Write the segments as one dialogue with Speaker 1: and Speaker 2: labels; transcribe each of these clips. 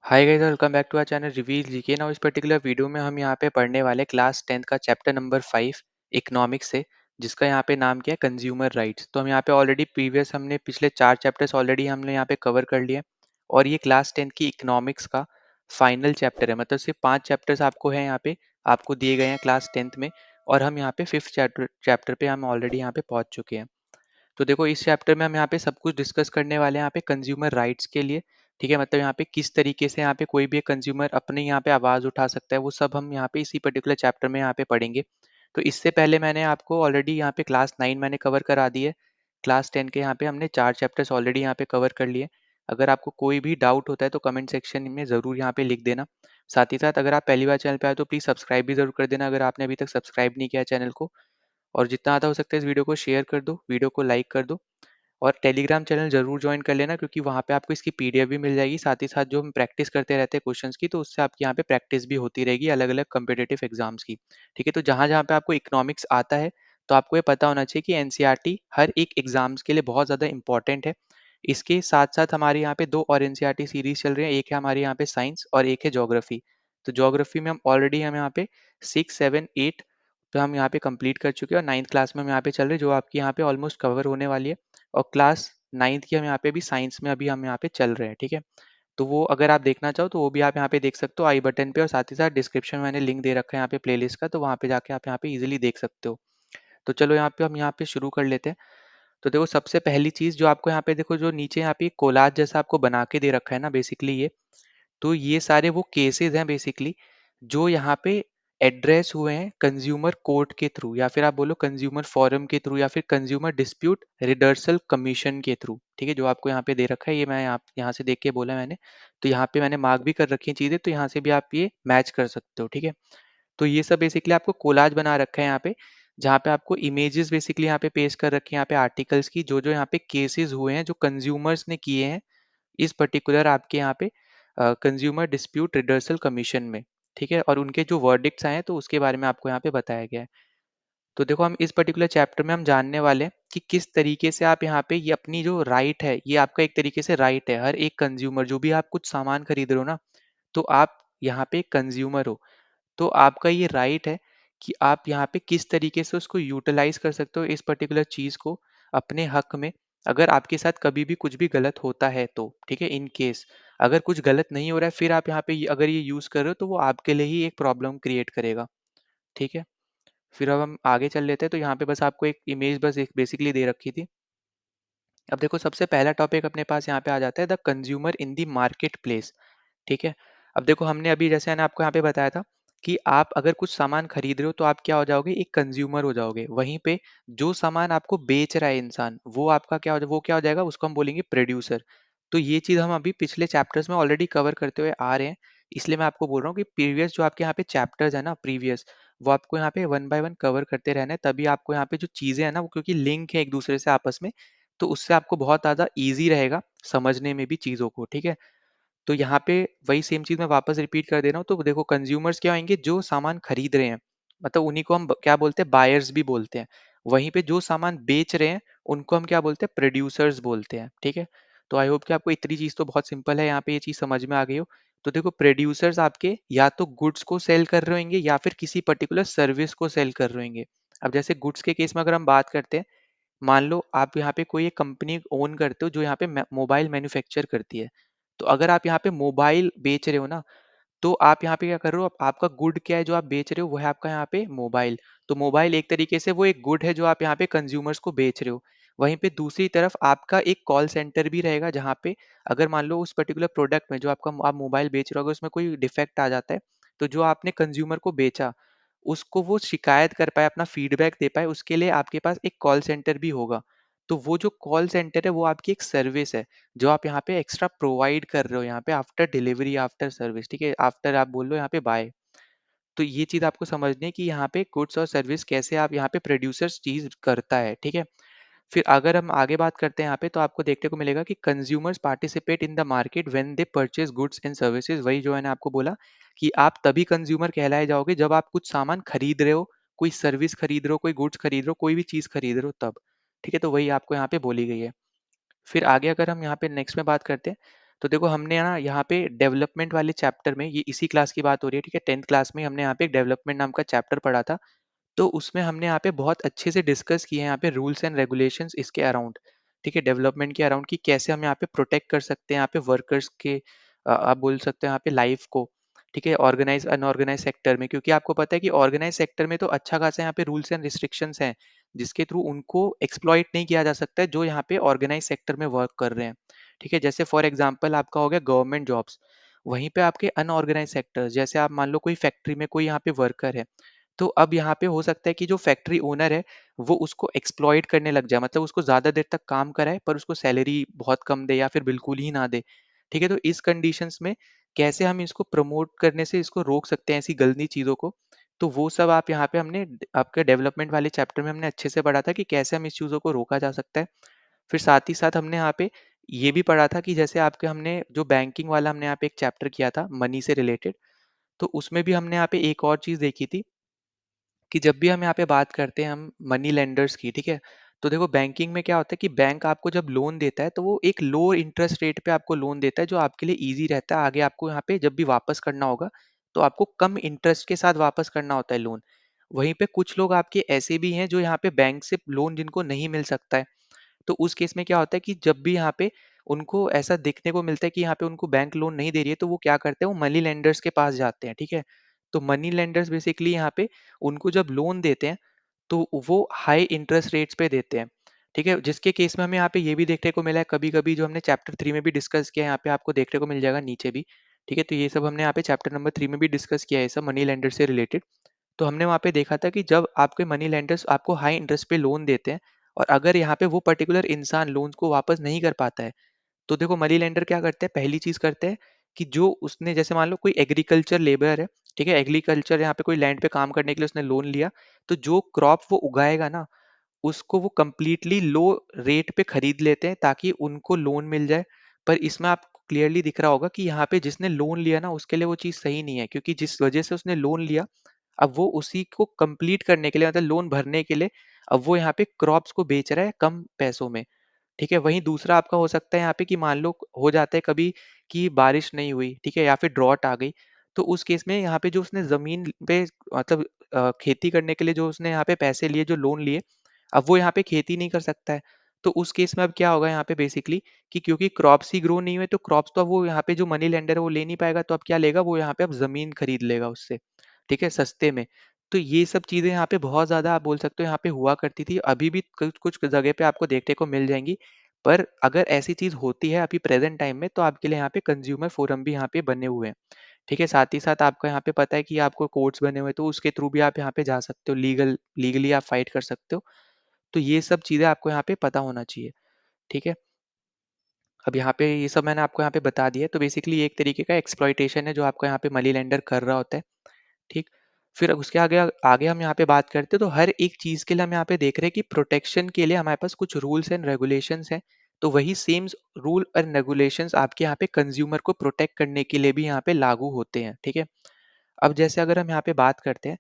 Speaker 1: Hi guys, welcome back to our channel reveal GK. Now इस particular video में हम यहाँ पे पढ़ने वाले क्लास 10th का चैप्टर नंबर 5 इकोनॉमिक्स से, जिसका यहाँ पे नाम क्या है, कंज्यूमर राइट्स। तो हम यहाँ पे ऑलरेडी प्रीवियस हमने पिछले 4 चैप्टर्स ऑलरेडी हमने यहाँ पे कवर कर लिए हैं, और ये क्लास 10th की इकोनॉमिक्स का फाइनल चैप्टर है। मतलब सिर्फ 5 चैप्टर्स आपको है यहाँ पे, आपको दिए गए हैं क्लास 10th में, और हम यहाँ पे 5th चैप्टर पे हम ऑलरेडी यहाँ पे पहुंच चुके हैं। तो देखो, इस चैप्टर में हम यहाँ पे सब कुछ डिस्कस करने वाले हैं यहाँ पे कंज्यूमर राइट्स के लिए। ठीक है, मतलब यहाँ पे किस तरीके से यहाँ पे कोई भी कंज्यूमर अपने यहाँ पे आवाज़ उठा सकता है, वो सब हम यहाँ पे इसी पर्टिकुलर चैप्टर में यहाँ पे पढ़ेंगे। तो इससे पहले मैंने आपको ऑलरेडी यहाँ पे क्लास 9 मैंने कवर करा दी है। क्लास 10 के यहाँ पे हमने 4 चैप्टर्स ऑलरेडी यहाँ पे कवर कर लिए। अगर आपको कोई भी डाउट होता है तो कमेंट सेक्शन में ज़रूर यहाँ पे लिख देना। साथ ही साथ अगर आप पहली बार चैनल पे आए तो प्लीज़ सब्सक्राइब भी ज़रूर कर देना, अगर आपने अभी तक सब्सक्राइब नहीं किया चैनल को। और जितना ज़्यादा हो सकता है इस वीडियो को शेयर कर दो, वीडियो को लाइक कर दो, और टेलीग्राम चैनल ज़रूर ज्वाइन कर लेना, क्योंकि वहाँ पे आपको इसकी पीडीएफ भी मिल जाएगी। साथ ही साथ जो हम प्रैक्टिस करते रहते हैं क्वेश्चंस की, तो उससे आपकी यहाँ पे प्रैक्टिस भी होती रहेगी अलग अलग कम्पिटेटिव एग्जाम्स की। ठीक है, तो जहाँ जहाँ पे आपको इकोनॉमिक्स आता है, तो आपको ये पता होना चाहिए कि एनसीईआरटी हर एक एग्जाम्स के लिए बहुत ज़्यादा इंपॉर्टेंट है। इसके साथ साथ हमारे यहाँ पे 2 और एनसीईआरटी सीरीज चल रही है, एक है हमारे यहाँ पे साइंस और एक है ज्योग्राफी। तो ज्योग्राफी में हम यहाँ पे 6, 7, 8 तो हम यहाँ पे कंप्लीट कर चुके हैं, और 9th क्लास में हम यहाँ पे चल रहे हैं, जो आपकी यहाँ पे ऑलमोस्ट कवर होने वाली है। और क्लास 9th की हम यहाँ पे भी साइंस में अभी हम यहाँ पे चल रहे हैं। ठीक है, तो वो अगर आप देखना चाहो तो वो भी आप यहाँ पे देख सकते हो आई बटन पे, और साथ ही साथ डिस्क्रिप्शन में मैंने लिंक दे रखा है यहाँ पे प्लेलिस्ट का, तो वहाँ पे जाके आप यहाँ पे इजीली देख सकते हो। तो चलो यहाँ पे हम यहाँ पे शुरू कर लेते हैं। तो देखो, सबसे पहली चीज़ जो आपको यहाँ पे देखो, जो नीचे यहाँ पे कोलाज जैसा आपको बना के दे रखा है ना, बेसिकली ये, तो ये सारे वो केसेस हैं बेसिकली, जो यहाँ पे एड्रेस हुए हैं कंज्यूमर कोर्ट के थ्रू, या फिर आप बोलो कंज्यूमर फोरम के थ्रू, या फिर कंज्यूमर डिस्प्यूट रिडर्सल कमीशन के थ्रू। ठीक है, जो आपको यहाँ पे दे रखा है, ये मैं यहाँ से देख के बोला मैंने। तो यहाँ पे मैंने मार्क भी कर रखी है चीज़ें, तो यहाँ से भी आप ये मैच कर सकते हो। ठीक है, तो ये सब बेसिकली आपको कोलाज बना रखा है यहाँ पे, जहाँ पे आपको इमेजेस बेसिकली यहाँ पे पेश कर रखे हैं यहाँ पे आर्टिकल्स की, जो जो यहाँ पे केसेस हुए हैं जो कंज्यूमर्स ने किए हैं इस पर्टिकुलर आपके यहाँ पे कंज्यूमर डिस्प्यूट रिडर्सल कमीशन में। ठीक है, और उनके जो वर्डिक्ट्स आए हैं तो उसके बारे में आपको यहाँ पे बताया गया है। तो देखो, हम इस पर्टिकुलर चैप्टर में हम जानने वाले हैं कि किस तरीके से आप यहाँ पे ये अपनी जो राइट है, ये आपका एक तरीके से राइट है। हर एक कंज्यूमर, जो भी आप कुछ सामान खरीद रहे हो ना, तो आप यहाँ पे कंज्यूमर हो, तो आपका ये राइट है कि आप यहाँ पे किस तरीके से उसको यूटिलाइज कर सकते हो, इस पर्टिकुलर चीज़ को अपने हक में। अगर आपके साथ कभी भी कुछ भी गलत होता है तो, ठीक है, इन केस अगर कुछ गलत नहीं हो रहा है, फिर आप यहाँ पे अगर ये यूज़ कर रहे हो, तो वो आपके लिए ही एक प्रॉब्लम क्रिएट करेगा। ठीक है, फिर अब हम आगे चल लेते हैं। तो यहाँ पे बस आपको एक इमेज बस एक बेसिकली दे रखी थी। अब देखो, सबसे पहला टॉपिक अपने पास यहाँ पे आ जाता है, the consumer in the market place. ठीक है, अब देखो, हमने अभी जैसे मैंने आपको यहाँ पे बताया था कि आप अगर कुछ सामान खरीद रहे हो तो आप क्या हो जाओगे, एक कंज्यूमर हो जाओगे। वहीं पे जो सामान आपको बेच रहा है इंसान, वो आपका क्या हो जाएगा, उसको हम बोलेंगे प्रोड्यूसर। तो ये चीज़ हम अभी पिछले चैप्टर्स में ऑलरेडी कवर करते हुए आ रहे हैं, इसलिए मैं आपको बोल रहा हूँ कि प्रीवियस जो आपके यहाँ पे चैप्टर्स है ना, प्रीवियस, वो आपको यहाँ पे 1 बाय 1 कवर करते रहना है, तभी आपको यहाँ पे जो चीज़ें हैं ना, वो क्योंकि लिंक है एक दूसरे से आपस में, तो उससे आपको बहुत ज़्यादा ईजी रहेगा समझने में भी चीज़ों को। ठीक है, तो यहाँ पे वही सेम चीज़ मैं वापस रिपीट कर दे रहा हूँ। तो देखो, कंज्यूमर्स क्या होंगे, जो सामान खरीद रहे हैं, मतलब उन्हीं को हम क्या बोलते हैं, बायर्स भी बोलते हैं। वहीं पे जो सामान बेच रहे हैं, उनको हम क्या बोलते हैं, प्रोड्यूसर्स बोलते हैं। ठीक है, तो आई होप कि आपको इतनी चीज़ तो बहुत सिंपल है, यहाँ पे ये चीज़ समझ में आ गई हो। तो देखो, प्रोड्यूसर्स आपके या तो गुड्स को सेल कर रहे होंगे, या फिर किसी पर्टिकुलर सर्विस को सेल कर रहे होंगे। अब जैसे गुड्स के केस में अगर हम बात करते हैं, मान लो आप यहाँ पे कोई एक कंपनी ओन करते हो जो यहाँ पे मोबाइल मैन्युफैक्चर करती है। तो अगर आप यहाँ पे मोबाइल बेच रहे हो ना, तो आप यहाँ पे क्या कर रहे हो, आपका गुड क्या है जो आप बेच रहे हो, वो है आपका यहाँ पे मोबाइल। तो मोबाइल एक तरीके से वो एक गुड है जो आप यहाँ पे कंज्यूमर्स को बेच रहे हो। वहीं पे दूसरी तरफ आपका एक कॉल सेंटर भी रहेगा, जहाँ पे अगर मान लो उस पर्टिकुलर प्रोडक्ट में जो आपका आप मोबाइल बेच रहे हो, अगर उसमें कोई डिफेक्ट आ जाता है, तो जो आपने कंज्यूमर को बेचा, उसको वो शिकायत कर पाए, अपना फीडबैक दे पाए, उसके लिए आपके पास एक कॉल सेंटर भी होगा। तो वो जो कॉल सेंटर है, वो आपकी एक सर्विस है जो आप यहाँ पे एक्स्ट्रा प्रोवाइड कर रहे हो, यहाँ पे आफ्टर डिलीवरी, आफ्टर सर्विस। ठीक है, आफ्टर आप बोल लो यहाँ पे बाय। तो ये चीज़ आपको समझनी है कि यहाँ पे गुड्स और सर्विस कैसे आप यहाँ पे प्रोड्यूसर्स चीज़ करता है। ठीक है, फिर अगर हम आगे बात करते हैं यहाँ पे, तो आपको देखने को मिलेगा कि consumers participate in the market when they purchase goods and services. वही जो मैंने आपको बोला कि आप तभी कंज्यूमर कहलाए जाओगे जब आप कुछ सामान खरीद रहे हो, कोई सर्विस खरीद रहे हो, कोई गुड्स खरीद रहे हो, कोई भी चीज़ खरीद रहे हो तब। ठीक है, तो वही आपको यहाँ पे बोली गई है। फिर आगे अगर हम यहाँ पे नेक्स्ट में बात करते हैं, तो देखो हमने ना यहाँ पे डेवलपमेंट वाले चैप्टर में, ये इसी क्लास की बात हो रही है, ठीक है, 10th क्लास में हमने यहाँ पे एक डेवलपमेंट नाम का चैप्टर पढ़ा था। तो उसमें हमने यहाँ पे बहुत अच्छे से डिस्कस किए हैं यहाँ पे रूल्स एंड रेगुलेशंस इसके अराउंड, ठीक है, डेवलपमेंट के अराउंड, कि कैसे हम यहाँ पे प्रोटेक्ट कर सकते हैं यहाँ पे वर्कर्स के, आप बोल सकते हैं यहाँ पे लाइफ को, ठीक है, ऑर्गेनाइज अनऑर्गेनाइज सेक्टर में, क्योंकि आपको पता है कि ऑर्गेनाइज सेक्टर में तो अच्छा खासा यहाँ पे रूल्स एंड रिस्ट्रिक्शंस हैं, जिसके थ्रू उनको एक्सप्लॉइट नहीं किया जा सकता है जो यहाँ पे ऑर्गेनाइज सेक्टर में वर्क कर रहे हैं, ठीक है। जैसे फॉर एग्जांपल आपका हो गया गवर्नमेंट जॉब्स, वहीं पे आपके अनऑर्गेनाइज सेक्टर्स, जैसे आप मान लो कोई फैक्ट्री में कोई यहाँ पे वर्कर है, तो अब यहाँ पे हो सकता है कि जो फैक्ट्री ओनर है वो उसको एक्सप्लॉइट करने लग जाए, मतलब उसको ज़्यादा देर तक काम कराए पर उसको सैलरी बहुत कम दे या फिर बिल्कुल ही ना दे, ठीक है। तो इस कंडीशंस में कैसे हम इसको प्रमोट करने से इसको रोक सकते हैं ऐसी गंदी चीज़ों को, तो वो सब आप यहाँ पे हमने आपके डेवलपमेंट वाले चैप्टर में हमने अच्छे से पढ़ा था कि कैसे हम इस चीज़ों को रोका जा सकता है। फिर साथ ही साथ हमने यहाँ पे ये भी पढ़ा था कि जैसे आपके हमने जो बैंकिंग वाला हमने यहाँ पे एक चैप्टर किया था मनी से रिलेटेड, तो उसमें भी हमने यहाँ पे एक और चीज़ देखी थी कि जब भी हम यहाँ पे बात करते हैं हम मनी लेंडर्स की, ठीक है, तो देखो बैंकिंग में क्या होता है कि बैंक आपको जब लोन देता है तो वो एक लो इंटरेस्ट रेट पे आपको लोन देता है, जो आपके लिए इजी रहता है, आगे आपको यहाँ पे जब भी वापस करना होगा तो आपको कम इंटरेस्ट के साथ वापस करना होता है लोन। वहीं पे कुछ लोग आपके ऐसे भी हैं जो यहाँ पे बैंक से लोन जिनको नहीं मिल सकता है, तो उस केस में क्या होता है कि जब भी यहाँ पे उनको ऐसा देखने को मिलता है कि यहाँ पे उनको बैंक लोन नहीं दे रही है, तो वो क्या करते हैं, वो मनी लेंडर्स के पास जाते हैं, ठीक है। तो मनी लेंडर्स बेसिकली यहाँ पे उनको जब लोन देते हैं तो वो हाई इंटरेस्ट रेट्स पे देते हैं, ठीक है, जिसके केस में हमें यहाँ पे ये भी देखने को मिला है कभी कभी, जो हमने चैप्टर 3 में भी डिस्कस किया है, यहाँ पे आपको देखने को मिल जाएगा नीचे भी, ठीक है। तो ये सब हमने यहाँ पे चैप्टर नंबर 3 में भी डिस्कस किया है, सब मनी लेंडर से रिलेटेड। तो हमने वहाँ पे देखा था कि जब आपके मनी लेंडर्स आपको हाई इंटरेस्ट पे लोन देते हैं और अगर यहाँ पे वो पर्टिकुलर इंसान लोन को वापस नहीं कर पाता है, तो देखो मनी लेंडर क्या करते हैं, पहली चीज करते हैं कि जो उसने, जैसे मान लो कोई एग्रीकल्चर लेबर है, ठीक है, एग्रीकल्चर यहाँ पे कोई लैंड पे काम करने के लिए उसने लोन लिया, तो जो क्रॉप वो उगाएगा ना उसको वो कंप्लीटली लो रेट पे खरीद लेते हैं ताकि उनको लोन मिल जाए। पर इसमें आपको क्लियरली दिख रहा होगा कि यहाँ पे जिसने लोन लिया ना उसके लिए वो चीज़ सही नहीं है, क्योंकि जिस वजह से उसने लोन लिया, अब वो उसी को कंप्लीट करने के लिए, मतलब लोन भरने के लिए, अब वो यहाँ पे क्रॉप्स को बेच रहा है कम पैसों में, ठीक है। वहीं दूसरा आपका हो सकता है यहाँ पे कि मान लो हो जाता है कभी कि बारिश नहीं हुई, ठीक है, या फिर ड्रॉट आ गई, तो उस केस में यहाँ पे जो उसने जमीन पे, मतलब खेती करने के लिए जो उसने यहाँ पे पैसे लिए, जो लोन लिए, अब वो यहाँ पे खेती नहीं कर सकता है। तो उस केस में अब क्या होगा यहाँ पे बेसिकली कि क्योंकि क्रॉप्स ही ग्रो नहीं हुए, तो क्रॉप्स तो अब वो यहाँ पे जो मनी लेंडर है वो ले नहीं पाएगा, तो अब क्या लेगा, वो यहाँ पे अब जमीन खरीद लेगा उससे, ठीक है, सस्ते में। तो ये सब चीजें यहाँ पे बहुत ज्यादा आप बोल सकते हो यहाँ पे हुआ करती थी, अभी भी कुछ कुछ जगह पे आपको देखने को मिल जाएंगी। पर अगर ऐसी चीज होती है अभी प्रेजेंट टाइम में, तो आपके लिए यहाँ पे कंज्यूमर फोरम भी यहाँ पे बने हुए हैं, ठीक है। साथ ही साथ आपका यहाँ पे पता है कि आपको कोर्ट्स बने हुए हैं, तो उसके थ्रू भी आप यहाँ पे जा सकते हो, लीगली आप फाइट कर सकते हो। तो ये सब चीज़ें आपको यहाँ पे पता होना चाहिए, ठीक है। अब यहाँ पे ये सब मैंने आपको यहाँ पे बता दिया है, तो बेसिकली एक तरीके का एक्सप्लॉइटेशन है जो आपका यहाँ पे मनी लेंडर कर रहा होता है, ठीक। फिर उसके आगे आगे हम यहाँ पे बात करते हैं, तो हर एक चीज़ के लिए हम यहाँ पे देख रहे हैं कि प्रोटेक्शन के लिए हमारे पास कुछ रूल्स एंड रेगुलेशंस हैं, तो वही सेम रूल एंड रेगुलेशंस आपके यहाँ पे कंज्यूमर को प्रोटेक्ट करने के लिए भी यहाँ पे लागू होते हैं, ठीक है। अब जैसे अगर हम यहाँ पे बात करते हैं,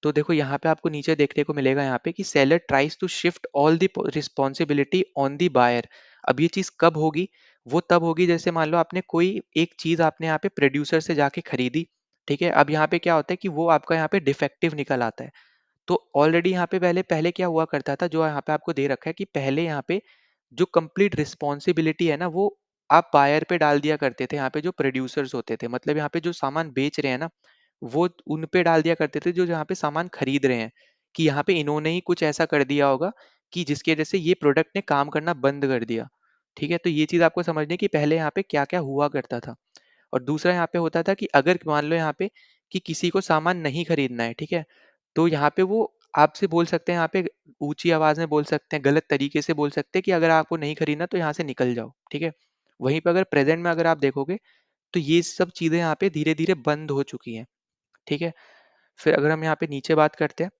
Speaker 1: तो देखो यहाँ पे आपको नीचे देखने को मिलेगा यहाँ पे कि seller tries to shift all the responsibility on the buyer. अब ये चीज कब होगी, वो तब होगी जैसे मान लो आपने कोई एक चीज आपने यहाँ पे प्रोड्यूसर से जाके खरीदी, ठीक है। अब यहाँ पे क्या होता है कि वो आपका यहाँ पे डिफेक्टिव निकल आता है, तो ऑलरेडी यहाँ पे पहले पहले क्या हुआ करता था, जो यहाँ पे आपको दे रखा है कि पहले यहाँ पे जो कंप्लीट रिस्पॉन्सिबिलिटी है ना, वो आप बायर पे डाल दिया करते थे, यहाँ पे जो प्रोड्यूसर्स होते थे, मतलब यहाँ पे जो सामान बेच रहे हैं ना, वो उन पे डाल दिया करते थे जो यहाँ पे सामान खरीद रहे हैं, कि यहाँ पे इन्होंने ही कुछ ऐसा कर दिया होगा कि जिसकी वजह से ये प्रोडक्ट ने काम करना बंद कर दिया, ठीक है। तो ये चीज आपको समझनी कि पहले यहाँ पे क्या क्या हुआ करता था। और दूसरा यहाँ पे होता था कि अगर मान लो यहाँ पे कि किसी को सामान नहीं खरीदना है, ठीक है, तो यहाँ पे वो आपसे बोल सकते हैं, यहाँ पे ऊंची आवाज में बोल सकते हैं, गलत तरीके से बोल सकते हैं कि अगर आपको नहीं खरीदना तो यहाँ से निकल जाओ, ठीक है। वहीं पर अगर प्रेजेंट में अगर आप देखोगे, तो ये सब चीजें यहाँ पे धीरे धीरे बंद हो चुकी हैं, ठीक है। फिर अगर हम यहाँ पे नीचे बात करते हैं,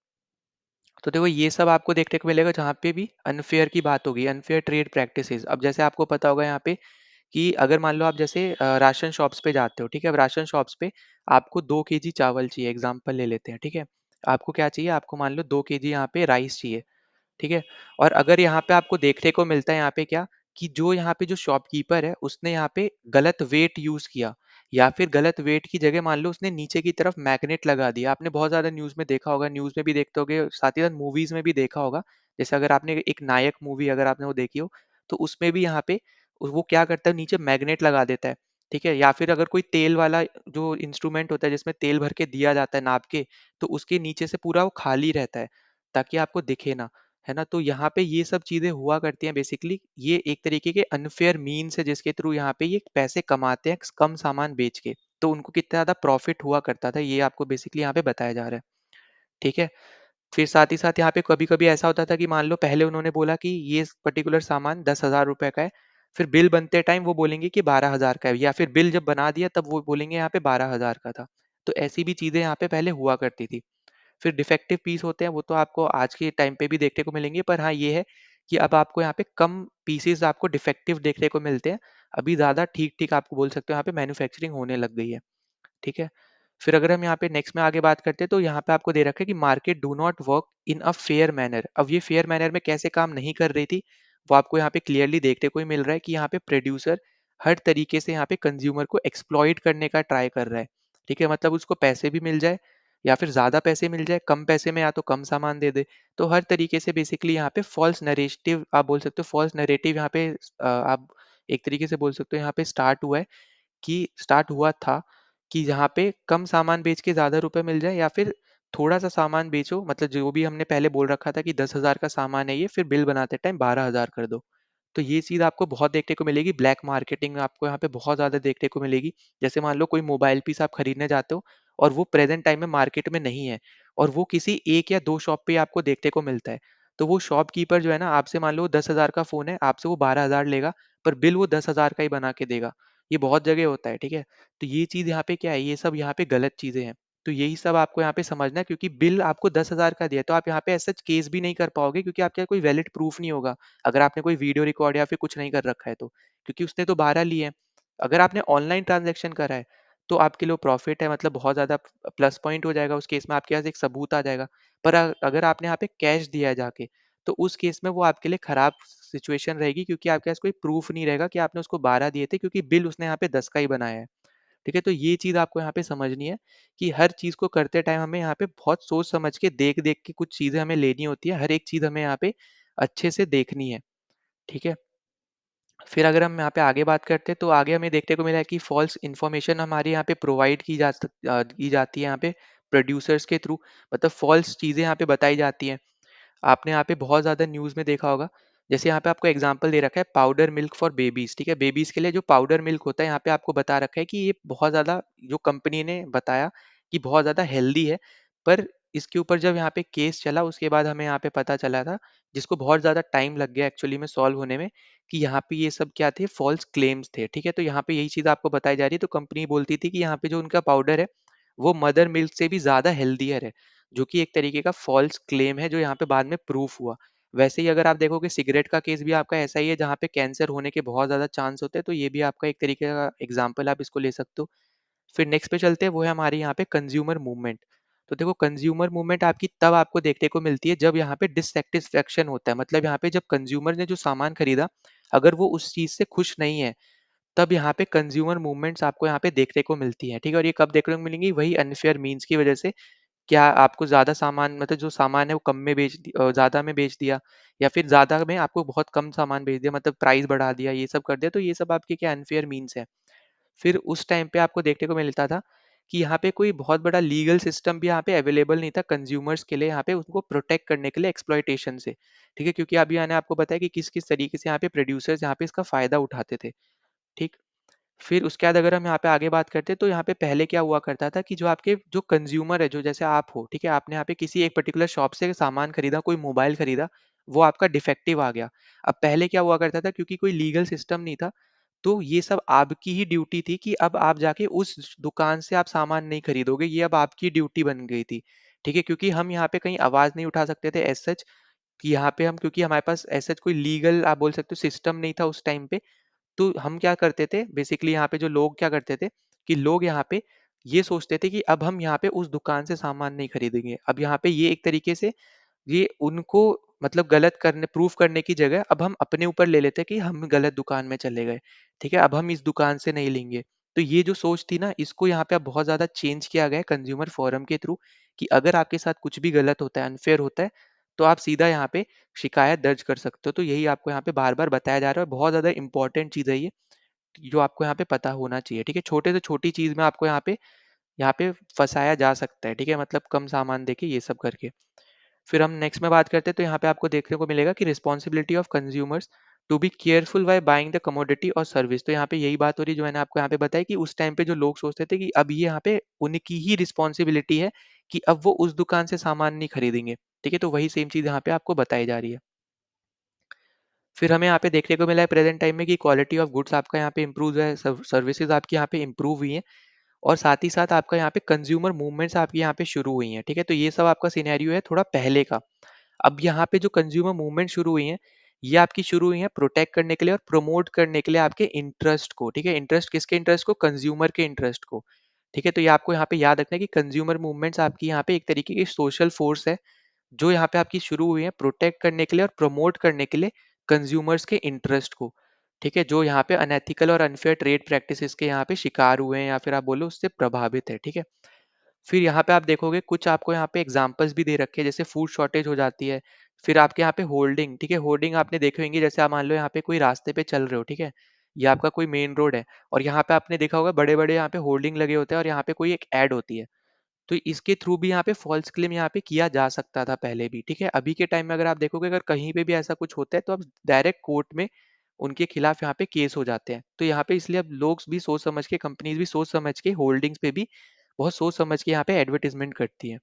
Speaker 1: तो देखो ये सब आपको देखने को मिलेगा जहाँ पे भी अनफेयर की बात होगी, अनफेयर ट्रेड प्रैक्टिसेस। अब जैसे आपको पता होगा यहाँ पे कि अगर मान लो आप जैसे राशन शॉप्स पे जाते हो, ठीक है, अब राशन शॉप्स पे आपको 2 kg चावल चाहिए, एग्जाम्पल ले लेते हैं, ठीक है। आपको क्या चाहिए, आपको मान लो 2 kg यहाँ पे राइस चाहिए, ठीक है। और अगर यहाँ पे आपको देखने को मिलता है यहाँ पे क्या कि जो यहाँ पे जो शॉपकीपर है उसने यहाँ पे गलत वेट यूज किया, या फिर गलत वेट की जगह मान लो उसने नीचे की तरफ मैग्नेट लगा दिया। आपने बहुत ज्यादा न्यूज में देखा होगा, न्यूज में भी देखते होगे, साथ ही साथ मूवीज में भी देखा होगा। जैसे अगर आपने एक नायक मूवी अगर आपने वो देखी हो, तो उसमें भी यहाँ पे वो क्या करता है, नीचे मैग्नेट लगा देता है। ठीक है, या फिर अगर कोई तेल वाला जो इंस्ट्रूमेंट होता है जिसमें तेल भर के दिया जाता है नाप के, तो उसके नीचे से पूरा वो खाली रहता है ताकि आपको दिखे ना, है ना। तो यहाँ पे ये सब चीजें हुआ करती हैं बेसिकली। ये एक तरीके के अनफेयर मीन्स है जिसके थ्रू यहाँ पे ये पैसे कमाते हैं कम सामान बेच के। तो उनको कितना ज्यादा प्रॉफिट हुआ करता था ये आपको बेसिकली यहाँ पे बताया जा रहा है। ठीक है, फिर साथ ही साथ यहाँ पे कभी कभी ऐसा होता था कि मान लो पहले उन्होंने बोला कि ये पर्टिकुलर सामान 10,000 रुपए का है, फिर बिल बनते टाइम वो बोलेंगे कि 12,000 का है, या फिर बिल जब बना दिया तब वो बोलेंगे यहाँ पे 12,000 का था। तो ऐसी भी चीजें यहाँ पे पहले हुआ करती थी। फिर डिफेक्टिव पीस होते हैं, वो तो आपको आज के टाइम पे भी देखने को मिलेंगे, पर हाँ ये है कि अब आपको यहाँ पे कम पीसेस आपको डिफेक्टिव देखने को मिलते हैं। अभी ज़्यादा ठीक ठीक आपको बोल सकते हो यहाँ पे मैन्युफैक्चरिंग होने लग गई है। ठीक है, फिर अगर हम यहाँ पे नेक्स्ट में आगे बात करते हैं, तो यहाँ पे आपको दे रखा है कि market do not work in a fair manner. अब ये फेयर मैनर में कैसे काम नहीं कर रही थी, वो आपको यहाँ पे क्लियरली देखने को ही मिल रहा है कि यहाँ पे प्रोड्यूसर हर तरीके से यहाँ पे कंज्यूमर को एक्सप्लॉइट करने का ट्राई कर रहा है। ठीक है, मतलब उसको पैसे भी मिल जाए, या फिर ज्यादा पैसे मिल जाए कम पैसे में, या तो कम सामान दे दे। तो हर तरीके से बेसिकली यहाँ पे फॉल्स नरेटिव आप बोल सकते हो, फॉल्स नरेटिव यहाँ पे आप एक तरीके से बोल सकते हो यहाँ पे स्टार्ट हुआ था कि यहाँ पे कम सामान बेच के ज़्यादा रुपए मिल जाए, या फिर थोड़ा सा सामान बेचो, मतलब जो भी हमने पहले बोल रखा था कि 10,000 का सामान है ये, फिर बिल बनाते टाइम 12,000 कर दो। तो ये चीज़ आपको बहुत देखने को मिलेगी, ब्लैक मार्केटिंग आपको यहाँ पे बहुत ज़्यादा देखने को मिलेगी। जैसे मान लो कोई मोबाइल पीस आप खरीदने जाते हो और वो प्रेजेंट टाइम में मार्केट में नहीं है, और वो किसी एक या दो शॉप पे आपको देखने को मिलता है। तो वो शॉपकीपर जो है ना, आपसे मान लो 10,000 का फ़ोन है, आपसे वो 12,000 लेगा, पर बिल वो 10,000 का ही बना के देगा। ये बहुत जगह होता है। ठीक है, तो ये चीज़ यहाँ पे क्या है, ये सब यहाँ पे गलत चीज़ें हैं। तो यही सब आपको यहाँ पे समझना है, क्योंकि बिल आपको 10,000 का दिया है, तो आप यहाँ पे ऐसा केस भी नहीं कर पाओगे, क्योंकि आपके पास कोई वैलिड प्रूफ नहीं होगा अगर आपने कोई वीडियो रिकॉर्ड या फिर कुछ नहीं कर रखा है तो, क्योंकि उसने तो 12 लिए हैं। अगर आपने ऑनलाइन ट्रांजेक्शन करा है तो आपके लिए प्रॉफिट है, मतलब बहुत ज़्यादा प्लस पॉइंट हो जाएगा, उस केस में आपके पास एक सबूत आ जाएगा। पर अगर आपने यहाँ पे कैश दिया है जाके, तो उस केस में वो आपके लिए खराब सिचुएशन रहेगी, क्योंकि आपके पास कोई प्रूफ नहीं रहेगा कि आपने उसको 12 दिए थे, क्योंकि बिल उसने यहाँ पे 10 का ही बनाया है। ठीक है, तो ये चीज़ आपको यहाँ पे समझनी है कि हर चीज़ को करते टाइम हमें यहाँ पे बहुत सोच समझ के देख देख के कुछ चीज़ें हमें लेनी होती है, हर एक चीज़ हमें यहाँ पे अच्छे से देखनी है। ठीक है, फिर अगर हम यहाँ पे आगे बात करते हैं, तो आगे हमें देखने को मिला है कि फॉल्स इन्फॉर्मेशन हमारे यहाँ पे प्रोवाइड की जाती है यहाँ पे प्रोड्यूसर्स के थ्रू, मतलब फॉल्स चीज़ें यहाँ पे बताई जाती हैं। आपने यहाँ पे बहुत ज़्यादा न्यूज़ में देखा होगा। जैसे यहाँ पे आपको एग्जांपल दे रखा है पाउडर मिल्क फॉर बेबीज। ठीक है, बेबीज के लिए जो पाउडर मिल्क होता है, यहाँ पे आपको बता रखा है कि ये बहुत ज़्यादा, जो कंपनी ने बताया कि बहुत ज़्यादा हेल्दी है, पर इसके ऊपर जब यहाँ पे केस चला उसके बाद हमें यहाँ पे पता चला था, जिसको बहुत ज़्यादा टाइम लग गया एक्चुअली में सॉल्व होने में, कि यहाँ पे ये सब क्या थे, फॉल्स क्लेम्स थे। ठीक है, तो यहाँ पे यही चीज़ आपको बताई जा रही है। तो कंपनी बोलती थी कि यहाँ पे जो उनका पाउडर है वो मदर मिल्क से भी ज़्यादा हेल्दियर है, जो कि एक तरीके का फॉल्स क्लेम है, जो यहाँ पे बाद में प्रूफ हुआ। वैसे ही अगर आप देखोगे सिगरेट का केस भी आपका ऐसा ही है, जहाँ पे कैंसर होने के बहुत ज़्यादा चांस होते हैं, तो ये भी आपका एक तरीके का एग्जाम्पल आप इसको ले सकते हो। फिर नेक्स्ट पे चलते हैं, वो है हमारे यहाँ पे कंज्यूमर मूवमेंट। तो देखो कंज्यूमर मूवमेंट आपकी तब आपको देखने को मिलती है जब यहाँ पे डिससेटिस्फेक्शन होता है, मतलब यहाँ पे जब कंज्यूमर ने जो सामान खरीदा, अगर वो उस चीज़ से खुश नहीं है, तब यहाँ पे कंज्यूमर मूवमेंट्स आपको यहाँ पे देखने को मिलती है। ठीक है, और ये कब देखने को मिलेंगी, वही अनफेयर मीन्स की वजह से। क्या आपको ज़्यादा सामान, मतलब जो सामान है वो कम में ज़्यादा में बेच दिया, या फिर ज़्यादा में आपको बहुत कम सामान बेच दिया, मतलब प्राइस बढ़ा दिया, ये सब कर दिया, तो ये सब आपके क्या अनफेयर मीन्स है। फिर उस टाइम पे आपको देखने को मिलता था कि यहाँ पे कोई बहुत बड़ा लीगल सिस्टम भी यहाँ पे अवेलेबल नहीं था कंज्यूमर्स के लिए, यहाँ पे उनको प्रोटेक्ट करने के लिए एक्सप्लॉयटेशन से। ठीक है, क्योंकि अभी मैंने आपको बताया कि किस किस तरीके से यहाँ पे प्रोड्यूसर्स यहाँ पे इसका फायदा उठाते थे। ठीक, फिर उसके बाद अगर हम यहाँ पे आगे बात करते हैं, तो यहाँ पे पहले क्या हुआ करता था कि जो आपके जो कंज्यूमर है, जो जैसे आप हो, ठीक है, आपने यहाँ पे किसी एक पर्टिकुलर शॉप से सामान खरीदा, कोई मोबाइल खरीदा, वो आपका डिफेक्टिव आ गया। अब पहले क्या हुआ करता था, क्योंकि कोई लीगल सिस्टम नहीं था, तो ये सब आपकी ही ड्यूटी थी कि अब आप जाके उस दुकान से आप सामान नहीं खरीदोगे, ये अब आपकी ड्यूटी बन गई थी। ठीक है, क्योंकि हम यहाँ पे कहीं आवाज नहीं उठा सकते थे एज सच, कि यहाँ पे हम, क्योंकि हमारे पास एज सच कोई लीगल आप बोल सकते हो सिस्टम नहीं था उस टाइम पे। तो हम क्या करते थे बेसिकली, यहाँ पे जो लोग क्या करते थे कि लोग यहाँ पे ये सोचते थे कि अब हम यहाँ पे उस दुकान से सामान नहीं खरीदेंगे। अब यहाँ पे ये एक तरीके से ये उनको मतलब गलत करने प्रूफ करने की जगह अब हम अपने ऊपर ले लेते हैं कि हम गलत दुकान में चले गए, ठीक है, अब हम इस दुकान से नहीं लेंगे। तो ये जो सोच थी ना, इसको यहाँ पे अब बहुत ज़्यादा चेंज किया गया है कंज्यूमर फोरम के थ्रू, कि अगर आपके साथ कुछ भी गलत होता है, अनफेयर होता है, तो आप सीधा यहाँ पे शिकायत दर्ज कर सकते हो। तो यही आपको यहाँ पे बार-बार बताया जा रहा है, और बहुत ज़्यादा इंपॉर्टेंट चीज़ है ये, जो आपको यहाँ पे पता होना चाहिए, ठीक है? छोटे से छोटी चीज़ में आपको यहाँ पे फँसाया जा सकता है, ठीक है? मतलब कम सामान देके ये सब करके। फिर हम नेक्स्ट में बात करते हैं, तो यहाँ पे आपको देखने को मिलेगा कि responsibility of consumers to be careful while buying the commodity और सर्विस। तो यहाँ पे यही बात हो रही है जो मैंने आपको यहाँ पे बताई, कि उस टाइम पे जो लोग सोचते थे कि अब ये यहाँ पे उनकी ही रिस्पॉन्सिबिलिटी है कि अब वो उस दुकान से सामान नहीं खरीदेंगे, ठीक है? तो वही सेम चीज़ यहाँ पे आपको बताई जा रही है। फिर हमें यहाँ पे देखने को मिला है प्रेजेंट टाइम में कि क्वालिटी ऑफ गुड्स आपका यहाँ पे इम्प्रूव है, सर्विसेज आपकी यहाँ पे इम्प्रूव हुई हैं, और साथ ही साथ आपका यहाँ पे कंज्यूमर मूवमेंट्स आपकी यहाँ पे शुरू हुई हैं, ठीक है? तो ये सब आपका सिनेरियो है थोड़ा पहले का। अब यहाँ पे जो कंज्यूमर मूवमेंट शुरू हुई है, ये आपकी शुरू हुई है प्रोटेक्ट करने के लिए और प्रमोट करने के लिए आपके इंटरेस्ट को, ठीक है? इंटरेस्ट किसके इंटरेस्ट को? कंज्यूमर के इंटरेस्ट को, ठीक है? तो ये आपको यहाँ पे याद रखना है कि कंज्यूमर मूवमेंट्स आपकी यहाँ पे एक तरीके की सोशल फोर्स है, जो यहाँ पे आपकी शुरू हुई है प्रोटेक्ट करने के लिए और प्रमोट करने के लिए कंज्यूमर्स के इंटरेस्ट को, ठीक है? जो यहाँ पे अनएथिकल और अनफेयर ट्रेड प्रैक्टिसेस के यहाँ पे शिकार हुए हैं, या फिर आप बोलो उससे प्रभावित है, ठीक है? फिर यहाँ पे आप देखोगे कुछ आपको यहाँ पे एग्जांपल्स भी दे रखे हैं, जैसे फूड शॉर्टेज हो जाती है, फिर आपके यहाँ पे होल्डिंग, ठीक है? होर्डिंग आपने देखे होंगे, जैसे आप मान लो यहाँ पे कोई रास्ते पे चल रहे हो, ठीक है? या आपका कोई मेन रोड है, और यहाँ पे आपने देखा होगा बड़े-बड़े यहाँ पे होर्डिंग लगे होते हैं, और यहाँ पे कोई एक ऐड होती है। तो इसके थ्रू भी यहाँ पे फॉल्स क्लेम यहाँ पे किया जा सकता था पहले भी, ठीक है? अभी के टाइम में अगर आप देखोगे, अगर कहीं पे भी ऐसा कुछ होता है, तो अब डायरेक्ट कोर्ट में उनके खिलाफ यहाँ पे केस हो जाते हैं। तो यहाँ पे इसलिए अब लोग भी सोच समझ के, कंपनीज भी सोच समझ के होल्डिंग्स पे भी बहुत सोच समझ के यहाँ पे एडवर्टाइजमेंट करती है।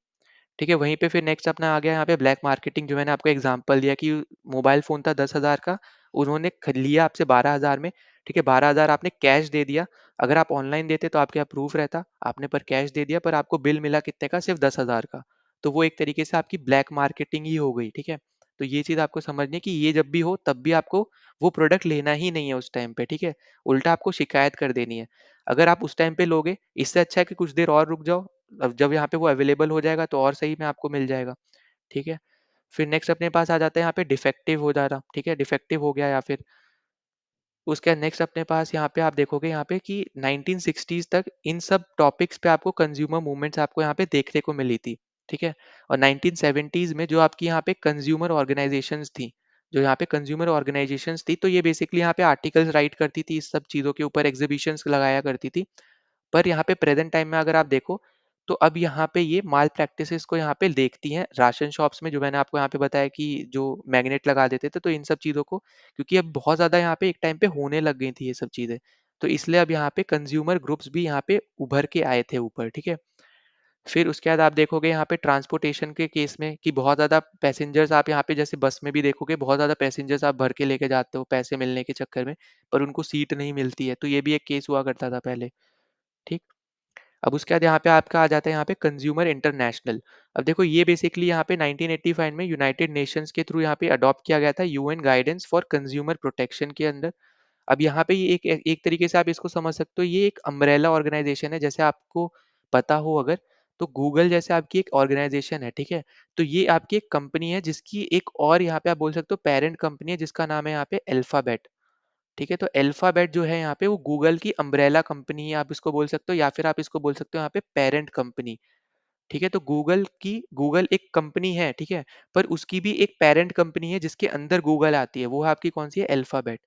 Speaker 1: ठीक है, वहीं पे फिर नेक्स्ट अपना आ गया यहाँ पे ब्लैक मार्केटिंग, जो मैंने आपको एग्जांपल दिया कि मोबाइल फ़ोन था 10,000 का, उन्होंने लिया आपसे 12,000 में, ठीक है? 12,000 आपने कैश दे दिया, अगर आप ऑनलाइन देते तो आपके यहाँ प्रूफ रहता, आपने पर कैश दे दिया, पर आपको बिल मिला कितने का? सिर्फ 10,000 का। तो वो एक तरीके से आपकी ब्लैक मार्केटिंग ही हो गई, ठीक है? तो ये चीज़ आपको समझनी है कि ये जब भी हो, तब भी आपको वो प्रोडक्ट लेना ही नहीं है उस टाइम पे, ठीक है? उल्टा आपको शिकायत कर देनी है। अगर आप उस टाइम पे लोगे, इससे अच्छा है कि कुछ देर और रुक जाओ, अब जब यहाँ पे वो अवेलेबल हो जाएगा तो और सही में आपको मिल जाएगा, ठीक है? फिर नेक्स्ट अपने पास आ जाता है यहाँ पे डिफेक्टिव हो जाना, ठीक है? डिफेक्टिव हो गया, या फिर उसके बाद नेक्स्ट अपने पास यहाँ पे आप देखोगे यहाँ पे कि 1960s तक इन सब टॉपिक्स पे आपको कंज्यूमर मूवमेंट्स आपको यहाँ पे देखने को मिली थी, ठीक है? और 1970s में जो आपकी यहाँ पे कंज्यूमर ऑर्गेनाइजेशंस थी, जो यहाँ पे कंज्यूमर ऑर्गेनाइजेशंस थी, तो ये बेसिकली यहाँ पे आर्टिकल्स राइट करती थी, इस सब चीज़ों के ऊपर एग्जीबिशंस लगाया करती थी। पर यहाँ पे प्रेजेंट टाइम में अगर आप देखो, तो अब यहाँ पे ये माल प्रैक्टिसेस को यहाँ पे देखती हैं राशन शॉप्स में, जो मैंने आपको यहाँ पे बताया कि जो मैग्नेट लगा देते थे, तो इन सब चीज़ों को, क्योंकि अब बहुत ज़्यादा यहाँ पे एक टाइम पे होने लग गई थी ये सब चीज़ें, तो इसलिए अब यहाँ पे कंज्यूमर ग्रुप्स भी यहाँ पे उभर के आए थे ऊपर, ठीक है? फिर उसके बाद आप देखोगे यहाँ पे ट्रांसपोर्टेशन के केस में कि बहुत ज़्यादा पैसेंजर्स, आप यहाँ पे जैसे बस में भी देखोगे, बहुत ज़्यादा पैसेंजर्स आप भर के लेके जाते हो पैसे मिलने के चक्कर में, पर उनको सीट नहीं मिलती है, तो ये भी एक केस हुआ करता था पहले, ठीक? अब उसके बाद यहाँ पे आपका आ जाता है यहाँ पे कंज्यूमर इंटरनेशनल। अब देखो ये बेसिकली यहाँ पे 1985 में यूनाइटेड नेशंस के थ्रू यहाँ पे अडॉप्ट किया गया था, UN guidance for consumer protection के अंदर। अब यहाँ पे ये एक एक तरीके से आप इसको समझ सकते हो, ये एक अम्ब्रेला ऑर्गेनाइजेशन है, जैसे आपको पता हो अगर, तो गूगल जैसे आपकी एक ऑर्गेनाइजेशन है, ठीक है? तो ये आपकी एक कंपनी है, जिसकी एक और यहाँ पे आप बोल सकते हो पेरेंट कंपनी है, जिसका नाम है यहाँ पे अल्फाबेट, ठीक है? तो अल्फाबेट जो है यहाँ पे, वो गूगल की अम्ब्रेला कंपनी है, आप इसको बोल सकते हो, या फिर आप इसको बोल सकते हो यहाँ पे पेरेंट कंपनी, ठीक है? तो गूगल एक कंपनी है, ठीक है? पर उसकी भी एक पेरेंट कंपनी है जिसके अंदर गूगल आती है, वो आपकी कौन सी है? अल्फाबेट।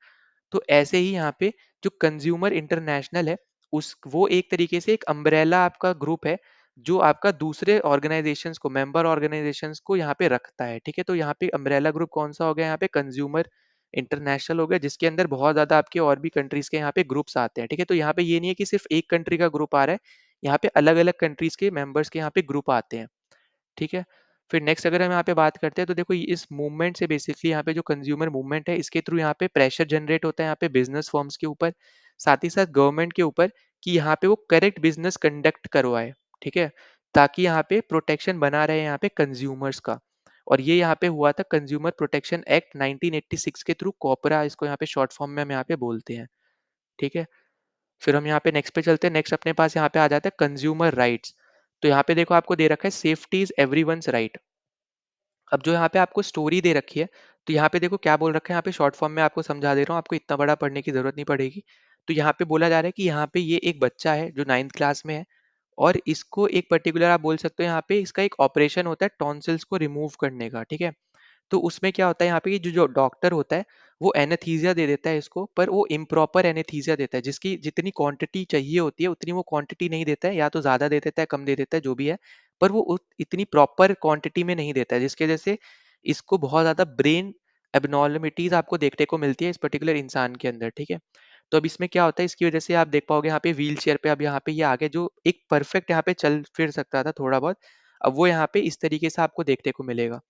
Speaker 1: तो ऐसे ही यहाँ पे जो कंज्यूमर इंटरनेशनल है, उस वो एक तरीके से एक अम्ब्रेला आपका ग्रुप है, जो आपका दूसरे ऑर्गेनाइजेशंस को, मेंबर ऑर्गेनाइजेशंस को यहाँ पे रखता है, ठीक है? तो यहाँ पे अम्ब्रेला ग्रुप कौन सा हो गया? यहाँ पे कंज्यूमर इंटरनेशनल हो गया, जिसके अंदर बहुत ज्यादा आपके और भी कंट्रीज के यहाँ पे ग्रुप्स आते हैं, ठीक है? तो यहाँ पे ये नहीं है कि सिर्फ एक कंट्री का ग्रुप आ रहा है, यहाँ पे अलग अलग कंट्रीज के मेंबर्स के यहाँ पे ग्रुप आते हैं, ठीक है? फिर नेक्स्ट अगर हम यहाँ पे बात करते हैं, तो देखो इस मूवमेंट से बेसिकली यहाँ पे जो कंज्यूमर मूवमेंट है, इसके थ्रू यहाँ पे प्रेशर जनरेट होता है यहाँ पे बिजनेस फर्म्स के ऊपर, साथ ही साथ गवर्नमेंट के ऊपर, कि यहाँ पे वो करेक्ट बिजनेस कंडक्ट करवाए, ठीक है? ताकि यहाँ पे प्रोटेक्शन बना रहे यहाँ पे कंज्यूमर्स का। और ये यहाँ पे हुआ था कंज्यूमर प्रोटेक्शन एक्ट 1986 के थ्रू, कोपरा इसको यहाँ पे शॉर्ट फॉर्म में हम यहाँ पे बोलते हैं, ठीक है? फिर हम यहाँ पे नेक्स्ट पे चलते हैं, नेक्स्ट अपने पास यहाँ पे आ जाता है कंज्यूमर राइट्स। तो यहाँ पे देखो आपको दे रखा है सेफ्टी इज एवरीवन्स राइट, अब जो यहाँ पे आपको स्टोरी दे रखी है, तो यहाँ पे देखो क्या बोल रखा है, यहाँ पे शॉर्ट फॉर्म में आपको समझा दे रहा हूँ, आपको इतना बड़ा पढ़ने की ज़रूरत नहीं पड़ेगी। तो यहाँ पे बोला जा रहा है कि यहाँ पे ये एक बच्चा है जो 9th क्लास में है, और इसको एक पर्टिकुलर आप बोल सकते हो यहाँ पे इसका एक ऑपरेशन होता है टॉन्सिल्स को रिमूव करने का, ठीक है? तो उसमें क्या होता है यहाँ पे कि जो डॉक्टर होता है वो एनेस्थीसिया दे देता है इसको, पर वो इम्प्रॉपर एनेस्थीसिया देता है, जिसकी जितनी क्वांटिटी चाहिए होती है उतनी वो क्वांटिटी नहीं देता है, या तो ज़्यादा दे देता है, कम दे देता है, जो भी है, पर वो इतनी प्रॉपर क्वांटिटी में नहीं देता है, जिसकी वजह से इसको बहुत ज़्यादा ब्रेन एबनॉर्मलिटीज़ आपको देखने को मिलती है इस पर्टिकुलर इंसान के अंदर, ठीक है? तो अब इसमें क्या होता है, इसकी वजह से आप देख पाओगे यहाँ पे व्हील चेयर पे, अब यहाँ पे ये आगे जो एक परफेक्ट यहाँ पे चल फिर सकता था थोड़ा बहुत, अब वो यहाँ पे इस तरीके से आपको देखने को मिलेगा।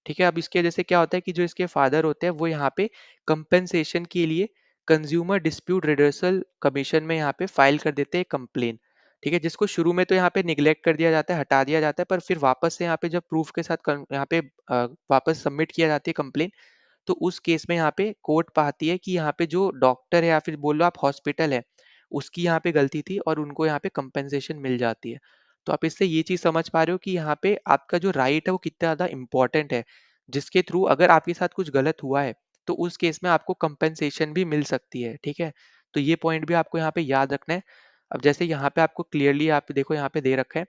Speaker 1: ठीक है, अब इसकी वजह से क्या होता है कि जो इसके फादर होते हैं वो यहाँ पे कंपेंसेशन के लिए कंज्यूमर डिस्प्यूट रिडर्सल कमीशन में यहाँ पे फाइल कर देते हैं कंप्लेन। ठीक है, जिसको शुरू में तो यहाँ पे निग्लेक्ट कर दिया जाता है, हटा दिया जाता है, पर फिर वापस से यहाँ पे जब प्रूफ के साथ यहाँ पे वापस सबमिट किया जाती है कंप्लेन, तो उस केस में यहाँ पे कोर्ट पाती है कि यहाँ पे जो डॉक्टर है या फिर बोल लो आप हॉस्पिटल है, उसकी यहाँ पे गलती थी और उनको यहाँ पे कंपेंसेशन मिल जाती है। तो आप इससे ये चीज़ समझ पा रहे हो कि यहाँ पे आपका जो राइट है वो कितना ज़्यादा इंपॉर्टेंट है, जिसके थ्रू अगर आपके साथ कुछ गलत हुआ है तो उस केस में आपको कंपेंसेशन भी मिल सकती है, ठीक है? तो ये पॉइंट भी आपको यहाँ पे याद रखना है। अब जैसे यहाँ पे आपको क्लियरली आप देखो यहाँ पे दे रखा है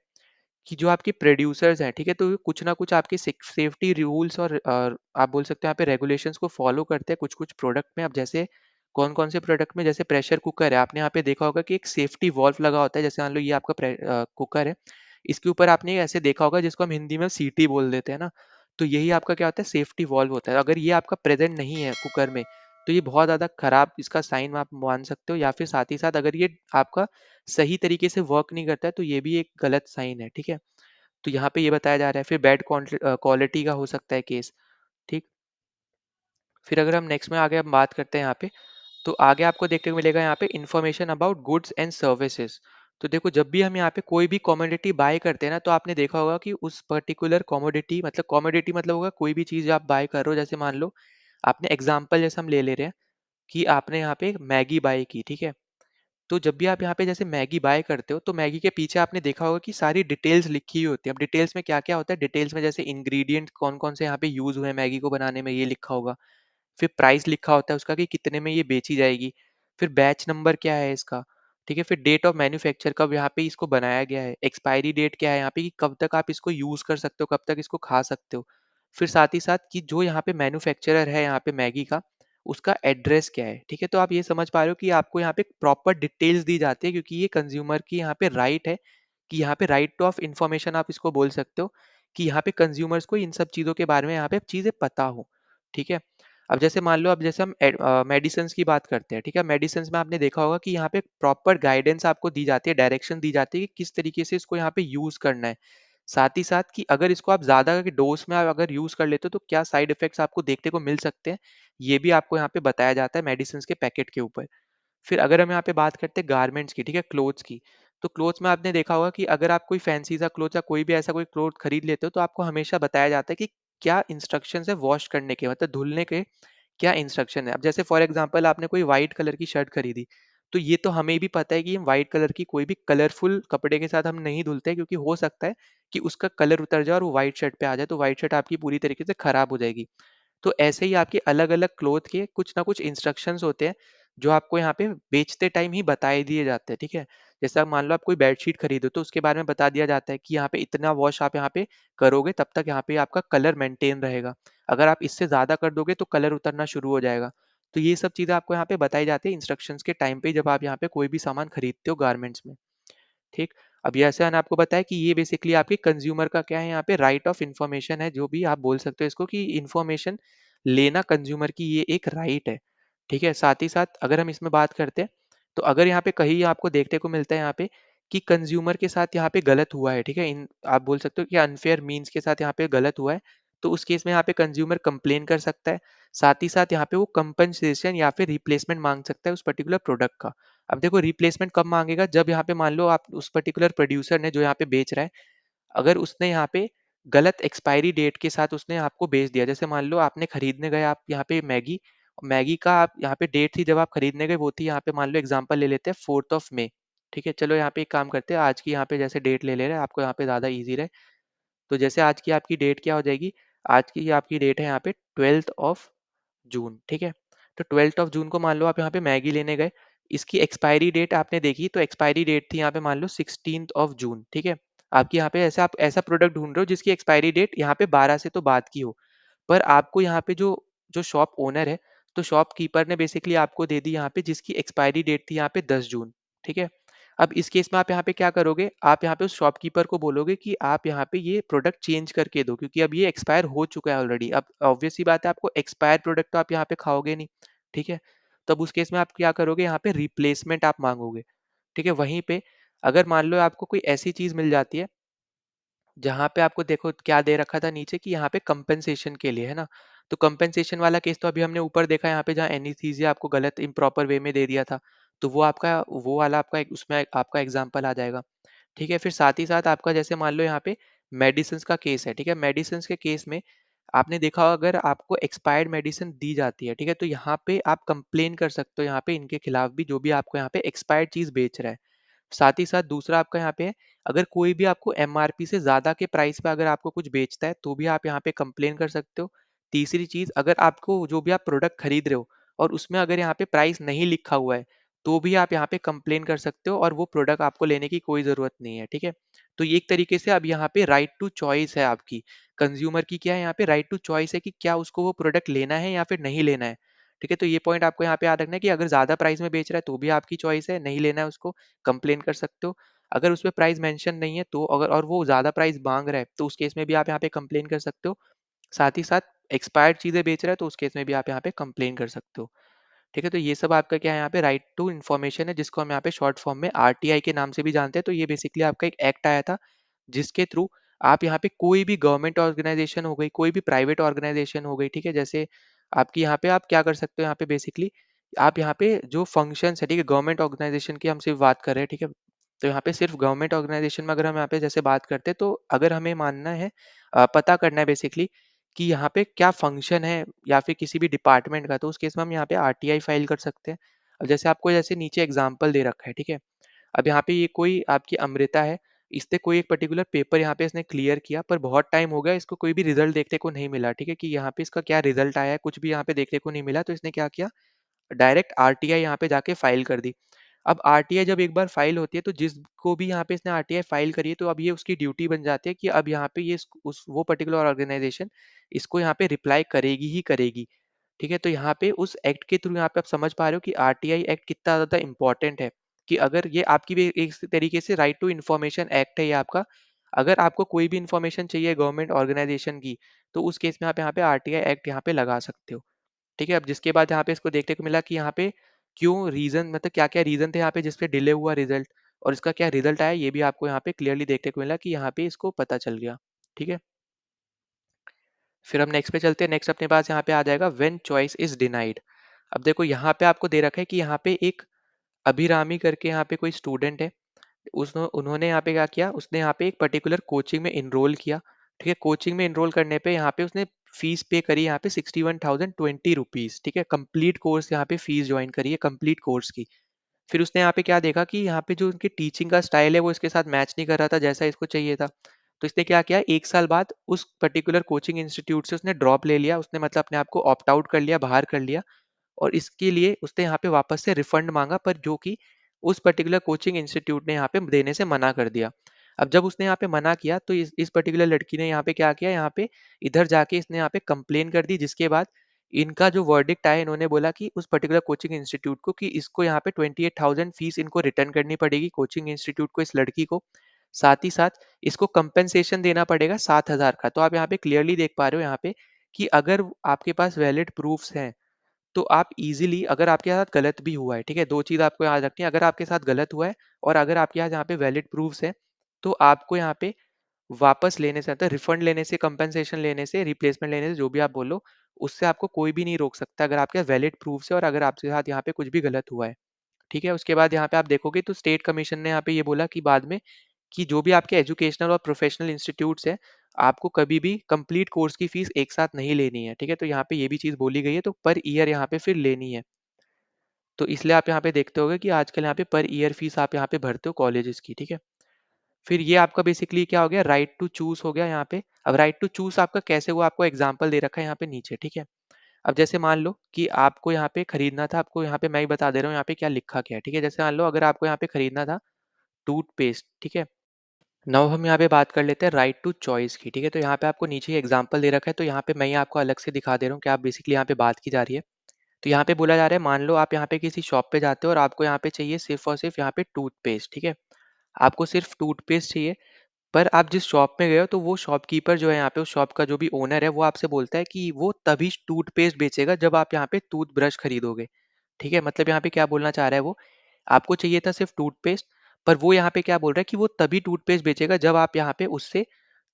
Speaker 1: कि जो आपके प्रोड्यूसर्स हैं, ठीक है, तो कुछ ना कुछ आपके सेफ्टी रूल्स और आप बोल सकते हैं यहाँ पे रेगुलेशंस को फॉलो करते हैं कुछ कुछ प्रोडक्ट में। अब जैसे कौन कौन से प्रोडक्ट में, जैसे प्रेशर कुकर है, आपने यहाँ पे देखा होगा कि एक सेफ्टी वॉल्व लगा होता है, जैसे मान लो ये आपका कुकर है, इसके ऊपर आपने ऐसे देखा होगा जिसको हम हिंदी में सीटी बोल देते हैं ना, तो यही आपका क्या होता है, सेफ्टी वॉल्व होता है। अगर ये आपका प्रेजेंट नहीं है कुकर में, तो ये बहुत ज़्यादा खराब इसका साइन आप मान सकते हो, या फिर साथ ही साथ अगर ये आपका सही तरीके से वर्क नहीं करता है तो ये भी एक गलत साइन है, ठीक है? तो यहाँ पे ये बताया जा रहा है, फिर बैड क्वालिटी का हो सकता है केस, ठीक। फिर अगर हम नेक्स्ट में आगे हम बात करते हैं यहाँ पे, तो आगे आपको देखने को मिलेगा यहाँ पे information about goods and services. तो देखो जब भी हम यहाँ पे कोई भी कमोडिटी बाय करते हैं ना, तो आपने देखा होगा कि उस पर्टिकुलर कमोडिटी मतलब होगा कोई भी चीज़ आप बाय कर रहे हो, जैसे मान लो आपने एग्जाम्पल जैसे हम ले ले रहे हैं कि आपने यहाँ पे मैगी बाय की, ठीक है? तो जब भी आप यहाँ पे जैसे मैगी बाय करते हो, तो मैगी के पीछे आपने देखा होगा कि सारी डिटेल्स लिखी हुई होती है। अब डिटेल्स में क्या-क्या होता है, डिटेल्स में जैसे इंग्रेडिएंट कौन-कौन से यहाँ पे यूज़ हुए हैं मैगी को बनाने में, ये लिखा होगा। फिर प्राइस लिखा होता है उसका कि कितने में ये बेची जाएगी। फिर बैच नंबर क्या है इसका, ठीक है? फिर डेट ऑफ मैन्युफैक्चर, कब यहाँ पे इसको बनाया गया है। एक्सपायरी डेट क्या है यहाँ पे कि कब तक आप इसको यूज़ कर सकते हो, कब तक इसको खा सकते हो। फिर साथ ही साथ कि जो यहाँ पे मैन्युफैक्चरर है यहाँ पे मैगी का, उसका एड्रेस क्या है, ठीक है? तो आप ये समझ पा रहे हो कि आपको यहाँ पे प्रॉपर डिटेल्स दी जाती है, क्योंकि ये कंज्यूमर की यहाँ पे राइट है कि यहाँ पे राइट ऑफ इन्फॉर्मेशन आप इसको बोल सकते हो, कि यहाँ पे कंज्यूमर्स को इन सब चीज़ों के बारे में यहाँ पे चीज़ें पता हो, ठीक है? अब जैसे मान लो, अब जैसे हम मेडिसिन्स की बात करते हैं, ठीक है? मेडिसिन्स में आपने देखा होगा कि यहाँ पे प्रॉपर गाइडेंस आपको दी जाती है, डायरेक्शन दी जाती है कि किस तरीके से इसको यहाँ पे यूज़ करना है। साथ ही साथ कि अगर इसको आप ज़्यादा डोज़ में आप अगर यूज़ कर लेते हो, तो क्या साइड इफ़ेक्ट्स आपको देखने को मिल सकते हैं, ये भी आपको यहाँ पे बताया जाता है मेडिसिन्स के पैकेट के ऊपर। फिर अगर हम यहाँ पे बात करते हैं गारमेंट्स की, ठीक है, क्लोथ्स की, तो क्लोथ्स में आपने देखा होगा कि अगर आप कोई फैंसी सा क्लोथ या कोई भी ऐसा कोई क्लोथ खरीद लेते हो, तो आपको हमेशा बताया जाता है कि क्या इंस्ट्रक्शंस है वॉश करने के, मतलब धुलने के क्या इंस्ट्रक्शन है। अब जैसे फॉर एग्जांपल आपने कोई व्हाइट कलर की शर्ट खरीदी, तो ये तो हमें भी पता है कि हम व्हाइट कलर की कोई भी कलरफुल कपड़े के साथ हम नहीं धुलते, क्योंकि हो सकता है कि उसका कलर उतर जाए और वो व्हाइट शर्ट पे आ जाए, तो व्हाइट शर्ट आपकी पूरी तरीके से खराब हो जाएगी। तो ऐसे ही आपके अलग-अलग क्लॉथ के कुछ ना कुछ इंस्ट्रक्शंस होते हैं, जो आपको यहाँ पे बेचते टाइम ही बताए दिए जाते हैं, ठीक है? जैसे आप मान लो आप कोई बेडशीट खरीदो, तो उसके बारे में बता दिया जाता है कि यहाँ पे इतना वॉश आप यहाँ पे करोगे, तब तक यहाँ पे आपका कलर मेंटेन रहेगा। अगर आप इससे ज़्यादा कर दोगे तो कलर उतरना शुरू हो जाएगा। तो ये सब चीज़ें आपको यहाँ पे बताई जाती है इंस्ट्रक्शंस के टाइम पे, जब आप यहाँ पे कोई भी सामान खरीदते हो गारमेंट्स में। ठीक। अब जैसे मैंने आपको बताया कि ये बेसिकली आपके कंज्यूमर का क्या है, यहाँ पे राइट ऑफ इंफॉर्मेशन है, जो भी आप बोल सकते हो इसको, कि इंफॉर्मेशन लेना कंज्यूमर की ये एक राइट है, ठीक है? साथ ही साथ अगर हम इसमें बात करते हैं, तो अगर यहाँ पे कहीं आपको देखने को मिलता है यहाँ पे कि कंज्यूमर के साथ यहाँ पे गलत हुआ है, ठीक है? इन आप बोल सकते हो कि अनफेयर मीन्स के साथ यहाँ पे गलत हुआ है, तो उस केस में यहाँ पे कंज्यूमर कंप्लेन कर सकता है। साथ ही साथ यहाँ पे वो कंपनसेशन या फिर रिप्लेसमेंट मांग सकता है उस पर्टिकुलर प्रोडक्ट का। अब देखो रिप्लेसमेंट कब मांगेगा, जब यहाँ पे मान लो आप उस पर्टिकुलर प्रोड्यूसर ने जो यहाँ पे बेच रहा है, अगर उसने यहाँ पे गलत एक्सपायरी डेट के साथ उसने आपको बेच दिया। जैसे मान लो आपने खरीदने गए आप यहाँ पे मैगी, मैगी का आप यहाँ पे डेट थी जब आप खरीदने गए, वो थी यहाँ पे, मान लो एग्जांपल ले लेते हैं 4th ऑफ मई, ठीक है? चलो यहाँ पे एक काम करते हैं, आज की यहाँ पे जैसे डेट ले ले रहे हैं, आपको यहाँ पे ज़्यादा ईज़ी रहे। तो जैसे आज की आपकी डेट क्या हो जाएगी, आज की आपकी डेट है यहाँ पे 12 जून, ठीक है। तो 12 जून को मान लो आप यहाँ पे मैगी लेने गए, इसकी एक्सपायरी डेट आपने देखी, तो एक्सपायरी डेट थी यहाँ पे मान लो 16 जून, ठीक है। आपकी यहाँ पे ऐसा आप ऐसा प्रोडक्ट ढूंढ रहे हो जिसकी एक्सपायरी डेट यहाँ पे 12 से तो बाद की हो, पर आपको यहाँ पे जो जो शॉप ओनर है, तो शॉपकीपर ने बेसिकली आपको दे दी यहाँ पे जिसकी एक्सपायरी डेट थी यहाँ पे 10 जून, ठीक है। अब इस केस में आप यहाँ पे क्या करोगे, आप यहाँ पे उस शॉपकीपर को बोलोगे कि आप यहाँ पे ये प्रोडक्ट चेंज करके दो, क्योंकि अब ये एक्सपायर हो चुका है ऑलरेडी। अब ऑब्वियस सी बात है, आपको एक्सपायर प्रोडक्ट तो आप यहाँ पे खाओगे नहीं, ठीक है। तब उस केस में आप क्या करोगे, यहाँ पे रिप्लेसमेंट आप मांगोगे, ठीक है। वहीं पे अगर मान लो आपको कोई ऐसी चीज मिल जाती है जहाँ पे आपको देखो क्या दे रखा था नीचे कि यहाँ पे कंपेंसेशन के लिए, है ना। तो कंपेंसेशन वाला केस तो अभी हमने ऊपर देखा, यहाँ पे जहाँ एनेस्थीसिया आपको गलत इम्प्रॉपर वे में दे दिया था, तो वो वाला आपका उसमें आपका एग्जाम्पल आ जाएगा, ठीक है। फिर साथ ही साथ आपका जैसे मान लो यहाँ पे मेडिसिन का केस है, ठीक है। मेडिसिन के केस में आपने देखा होगा, अगर आपको एक्सपायर्ड मेडिसिन दी जाती है, ठीक है, तो यहाँ पे आप कंप्लेन कर सकते हो यहाँ पे इनके खिलाफ भी, जो भी आपको यहाँ पे एक्सपायर्ड चीज बेच रहा है। साथ ही साथ दूसरा आपका यहाँ पे है, अगर कोई भी आपको एमआरपी से ज़्यादा के प्राइस पे अगर आपको कुछ बेचता है, तो भी आप यहाँ पे कंप्लेन कर सकते हो। तीसरी चीज़, अगर आपको जो भी आप प्रोडक्ट खरीद रहे हो और उसमें अगर यहाँ पे प्राइस नहीं लिखा हुआ है, तो भी आप यहाँ पे कंप्लेन कर सकते हो और वो प्रोडक्ट आपको लेने की कोई ज़रूरत नहीं है, ठीक है। तो ये एक तरीके से अब यहाँ पे राइट टू चॉइस है आपकी, कंज्यूमर की क्या है यहाँ पे राइट टू चॉइस है कि क्या उसको वो प्रोडक्ट लेना है या फिर नहीं लेना है, ठीक है। तो ये पॉइंट आपको यहाँ पे याद रखना है कि अगर ज़्यादा प्राइस में बेच रहा है तो भी आपकी चॉइस है, नहीं लेना है उसको कंप्लेन कर सकते हो। अगर उसमें प्राइस मेंशन नहीं है तो अगर और वो ज़्यादा प्राइस मांग रहा है, तो उस केस में भी आप यहाँ पे कंप्लेन कर सकते हो। साथ ही साथ एक्सपायर्ड चीज़ें बेच रहा है, तो उस केस में भी आप यहाँ पे कंप्लेन कर सकते हो, ठीक है। तो ये सब आपका क्या है यहाँ पे राइट टू इन्फॉर्मेशन है, जिसको हम यहाँ पे शॉर्ट फॉर्म में आरटीआई के नाम से भी जानते हैं। तो ये बेसिकली आपका एक एक्ट आया था, जिसके थ्रू आप यहाँ पे कोई भी गवर्नमेंट ऑर्गेनाइजेशन हो गई, कोई भी प्राइवेट ऑर्गेनाइजेशन हो गई, ठीक है। जैसे आपकी यहाँ पे आप क्या कर सकते हो, यहाँ पे बेसिकली आप यहाँ पे जो फंक्शंस है, ठीक है, गवर्नमेंट ऑर्गेनाइजेशन की हम सिर्फ बात कर रहे हैं, ठीक है। तो यहाँ पे सिर्फ गवर्नमेंट ऑर्गेनाइजेशन में अगर हम यहाँ पे जैसे बात करते हैं, तो अगर हमें मानना है पता करना है बेसिकली कि यहाँ पे क्या फंक्शन है या फिर किसी भी डिपार्टमेंट का, तो उस केस में हम यहाँ पे आरटीआई फाइल कर सकते हैं। अब जैसे आपको जैसे नीचे एग्जाम्पल दे रखा है, ठीक है। अब यहाँ पे ये कोई आपकी अमृता है, इसने कोई एक पर्टिकुलर पेपर यहाँ पे इसने क्लियर किया, पर बहुत टाइम हो गया, इसको कोई भी रिजल्ट देखने को नहीं मिला, ठीक है, कि यहाँ पे इसका क्या रिजल्ट आया है, कुछ भी यहाँ पे देखने को नहीं मिला। तो इसने क्या किया, डायरेक्ट आरटीआई यहाँ पे जाके फाइल कर दी। अब आरटीआई जब एक बार फाइल होती है, तो जिसको भी यहाँ पे इसने आरटीआई फाइल करी है, तो अब ये उसकी ड्यूटी बन जाती है कि अब यहाँ पे ये उस वो पर्टिकुलर ऑर्गेनाइजेशन इसको यहाँ पे रिप्लाई करेगी ही करेगी, ठीक है। तो यहाँ पे उस एक्ट के थ्रू यहाँ पे आप समझ पा रहे हो कि आरटीआई एक्ट कितना ज़्यादा इंपॉर्टेंट है, कि अगर ये आपकी भी एक तरीके से राइट टू इन्फॉर्मेशन एक्ट है ये आपका। अगर आपको कोई भी इन्फॉर्मेशन चाहिए गवर्नमेंट ऑर्गेनाइजेशन की, तो उस केस में आप यहाँ पे आरटीआई एक्ट यहाँ पे लगा सकते हो, ठीक है। अब जिसके बाद यहाँ पे इसको देखने को मिला कि यहाँ पे क्यों रीजन, मतलब क्या क्या रीजन थे यहाँ पे जिसपे डिले हुआ रिजल्ट, और इसका क्या रिजल्ट आया, ये भी आपको यहाँ पे क्लियरली देखने को मिला कि यहाँ पे इसको पता चल गया, ठीक है। फिर हम नेक्स्ट पे चलते हैं। नेक्स्ट अपने पास यहाँ पे आ जाएगा व्हेन चॉइस इज डिनाइड। अब देखो यहाँ पे आपको दे रखा है कि यहाँ पे एक अभिरामी करके यहाँ पे कोई स्टूडेंट है, उन्होंने यहाँ पे क्या किया, उसने यहाँ पे एक पर्टिकुलर कोचिंग में इनरोल किया, ठीक है। कोचिंग में इनरोल करने पे यहाँ पे उसने फीस पे करी यहाँ पे 61,020 रुपीज, ठीक है। कंप्लीट कोर्स यहाँ पे फीस ज्वाइन करी है कंप्लीट कोर्स की। फिर उसने यहाँ पे क्या देखा कि यहाँ पे जो उनकी टीचिंग का स्टाइल है वो इसके साथ मैच नहीं कर रहा था जैसा इसको चाहिए था। तो इसने क्या किया, एक साल बाद उस पर्टिकुलर कोचिंग इंस्टीट्यूट से उसने ड्रॉप ले लिया, उसने मतलब अपने आप को ऑप्ट आउट कर लिया, बाहर कर लिया। और इसके लिए उसने यहाँ पे वापस से रिफंड मांगा, पर जो कि उस पर्टिकुलर कोचिंग इंस्टीट्यूट ने यहाँ पे देने से मना कर दिया। अब जब उसने यहाँ पे मना किया, तो इस पर्टिकुलर लड़की ने यहाँ पे क्या किया, यहाँ पे इधर जाके इसने यहाँ पे कंप्लेन कर दी, जिसके बाद इनका जो वर्डिक्ट आया, इन्होंने बोला कि उस पर्टिकुलर कोचिंग इंस्टीट्यूट को कि इसको यहाँ पे 28,000 फीस इनको रिटर्न करनी पड़ेगी कोचिंग इंस्टीट्यूट को, इस लड़की को। साथ ही साथ इसको कंपेंसेशन देना पड़ेगा 7,000 का। तो आप यहाँ पे क्लियरली देख पा रहे हो यहाँ पे कि अगर आपके पास वैलिड प्रूफ्स हैं, तो आप इजीली, अगर आपके साथ गलत भी हुआ है, ठीक है, दो चीज आपको याद रखनी है, अगर आपके साथ गलत हुआ है और अगर आपके यहाँ यहाँ पे वैलिड प्रूफ्स है, तो आपको यहाँ पे वापस लेने से, मतलब रिफंड लेने से, कंपनसेशन लेने से, रिप्लेसमेंट लेने से, जो भी आप बोलो, उससे आपको कोई भी नहीं रोक सकता, अगर आपके वैलिड प्रूफ्स है और अगर आपके साथ यहाँ पे कुछ भी गलत हुआ है, ठीक है। उसके बाद यहाँ पे आप देखोगे तो स्टेट कमीशन ने यहाँ पे ये बोला कि बाद में कि जो भी आपके एजुकेशनल और प्रोफेशनल इंस्टीट्यूट्स हैं, आपको कभी भी कंप्लीट कोर्स की फीस एक साथ नहीं लेनी है, ठीक है। तो यहाँ पे ये भी चीज़ बोली गई है, तो पर ईयर यहाँ पे फिर लेनी है। तो इसलिए आप यहाँ पे देखते होगे कि आजकल यहाँ पे पर ईयर फीस आप यहाँ पे भरते हो कॉलेजेस की, ठीक है। फिर ये आपका बेसिकली क्या हो गया, राइट टू चूज हो गया यहाँ पे। अब राइट टू चूज आपका कैसे हुआ, आपको एग्जांपल दे रखा है यहाँ पे नीचे, ठीक है। अब जैसे मान लो कि आपको यहाँ पे खरीदना था, आपको यहाँ पे मैं ही बता दे रहा हूँ यहाँ पे क्या लिखा क्या है, ठीक है। जैसे मान लो अगर आपको यहाँ पे खरीदना था टूथपेस्ट, ठीक है। नाउ हम यहाँ पे बात कर लेते हैं राइट टू चॉइस की, ठीक है। तो यहाँ पे आपको नीचे एग्जांपल दे रखा है, तो यहाँ पे मैं ही आपको अलग से दिखा दे रहा हूँ कि आप बेसिकली यहाँ पे बात की जा रही है। तो यहाँ पे बोला जा रहा है, मान लो आप यहाँ पे किसी शॉप पे जाते हो और आपको यहाँ पे चाहिए सिर्फ और सिर्फ यहाँ पे टूथपेस्ट, ठीक है। आपको सिर्फ टूथपेस्ट चाहिए, पर आप जिस शॉप में गए हो तो वो शॉपकीपर जो है यहाँ पे, उस शॉप का जो भी ओनर है, वो आपसे बोलता है कि वो तभी टूथपेस्ट बेचेगा जब आप यहाँ पे टूथब्रश खरीदोगे, ठीक है। मतलब यहाँ पे क्या बोलना चाह रहा है वो, आपको चाहिए था सिर्फ टूथपेस्ट, पर वो यहाँ पे क्या बोल रहा है कि वो तभी टूथपेस्ट बेचेगा जब आप यहाँ पे उससे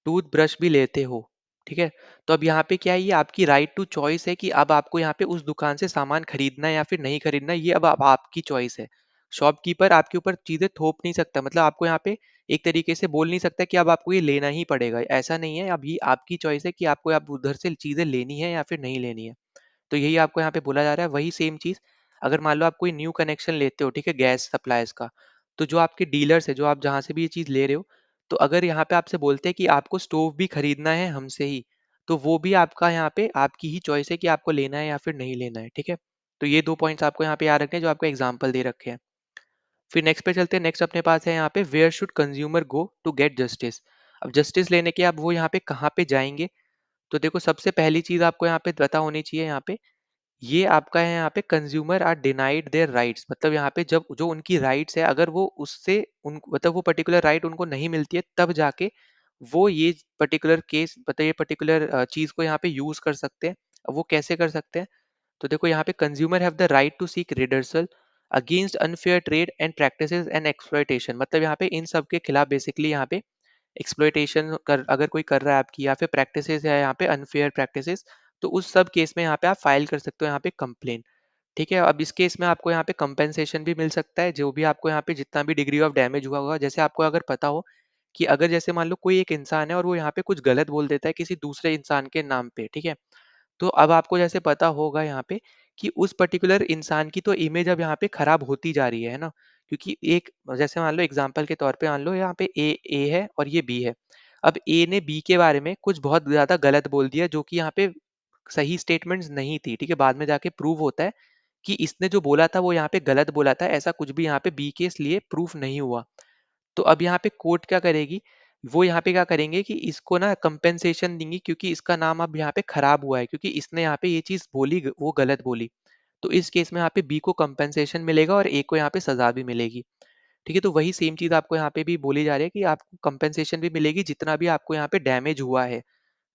Speaker 1: टूथब्रश भी लेते हो, ठीक है। तो अब यहाँ पे क्या है, ये आपकी राइट टू चॉइस है कि अब आपको यहाँ पे उस दुकान से सामान खरीदना है या फिर नहीं खरीदना, ये अब आपकी चॉइस है। शॉपकीपर आपके ऊपर चीजें थोप नहीं सकता, मतलब आपको यहाँ पे एक तरीके से बोल नहीं सकता कि अब आपको ये लेना ही पड़ेगा, ऐसा नहीं है। अब ये आपकी चॉइस है कि आपको अब उधर से चीजें लेनी है या फिर नहीं लेनी है। तो यही आपको यहाँ पे बोला जा रहा है। वही सेम चीज, अगर मान लो आप कोई न्यू कनेक्शन लेते हो, ठीक है, गैस सप्लायर्स का, तो जो आपके डीलर्स है, जो आप जहाँ से भी ये चीज ले रहे हो, तो अगर यहाँ पे आपसे बोलते हैं कि आपको स्टोव भी खरीदना है हमसे ही, तो वो भी आपका यहाँ पे आपकी ही चॉइस है कि आपको लेना है या फिर नहीं लेना है, ठीक है। तो ये दो पॉइंट्स आपको यहाँ पे याद रखने हैं जो आपको एग्जाम्पल दे रखे हैं। फिर नेक्स्ट पे चलते हैं। नेक्स्ट अपने पास है यहाँ पे, where should consumer go to get justice. अब जस्टिस लेने के अब वो यहाँ पे कहाँ पे जाएंगे, तो देखो सबसे पहली चीज आपको यहाँ पे पता होनी चाहिए, यहाँ पे ये आपका है यहाँ पे, consumer are denied their rights. मतलब यहाँ पे जब जो उनकी राइट्स है, अगर वो उससे उन मतलब वो पर्टिकुलर राइट उनको नहीं मिलती है, तब जाके वो ये पर्टिकुलर केस, मतलब ये पर्टिकुलर चीज को यहाँ पे यूज कर सकते हैं। अब वो कैसे कर सकते हैं, तो देखो यहाँ पे consumer have the right to seek redressal against unfair trade and practices and exploitation. मतलब यहाँ पे इन सब के खिलाफ बेसिकली यहाँ पे एक्सप्लॉयटेशन कर अगर कोई कर रहा है आपकी, या फिर प्रैक्टिसेस है यहाँ पे अनफेयर प्रैक्टिसेस, तो उस सब केस में यहाँ पे आप फाइल कर सकते हो यहाँ पे कंप्लेन, ठीक है। अब इस केस में आपको यहाँ पे कंपेंसेशन भी मिल सकता है, जो भी आपको यहाँ पे जितना भी डिग्री ऑफ डैमेज हुआ होगा। जैसे आपको अगर पता हो कि अगर जैसे मान लो कोई एक इंसान है और वो यहाँ पे कुछ गलत बोल देता है किसी दूसरे इंसान के नाम पे, ठीक है। तो अब आपको जैसे पता होगा यहाँ पे कि उस पर्टिकुलर इंसान की तो इमेज अब यहाँ पे खराब होती जा रही है ना। क्योंकि एक जैसे मान लो एग्जांपल के तौर पे मान लो यहाँ पे ए है और ये बी है। अब ए ने बी के बारे में कुछ बहुत ज्यादा गलत बोल दिया, जो कि यहाँ पे सही स्टेटमेंट्स नहीं थी, ठीक है। बाद में जाके प्रूव होता है कि इसने जो बोला था वो यहाँ पे गलत बोला था, ऐसा कुछ भी यहाँ पे बी के लिए प्रूफ नहीं हुआ। तो अब यहाँ पे कोर्ट क्या करेगी, वो यहाँ पे क्या करेंगे कि इसको ना कंपेंसेशन देंगी, क्योंकि इसका नाम अब यहाँ पे खराब हुआ है, क्योंकि इसने यहाँ पे ये चीज बोली, वो गलत बोली। तो इस केस में यहाँ पे बी को कंपेंसेशन मिलेगा और ए को यहाँ पे सजा भी मिलेगी, ठीक है। तो वही सेम चीज आपको यहाँ पे भी बोली जा रही है कि आपको कंपेंसेशन भी मिलेगी जितना भी आपको यहाँ पे डैमेज हुआ है,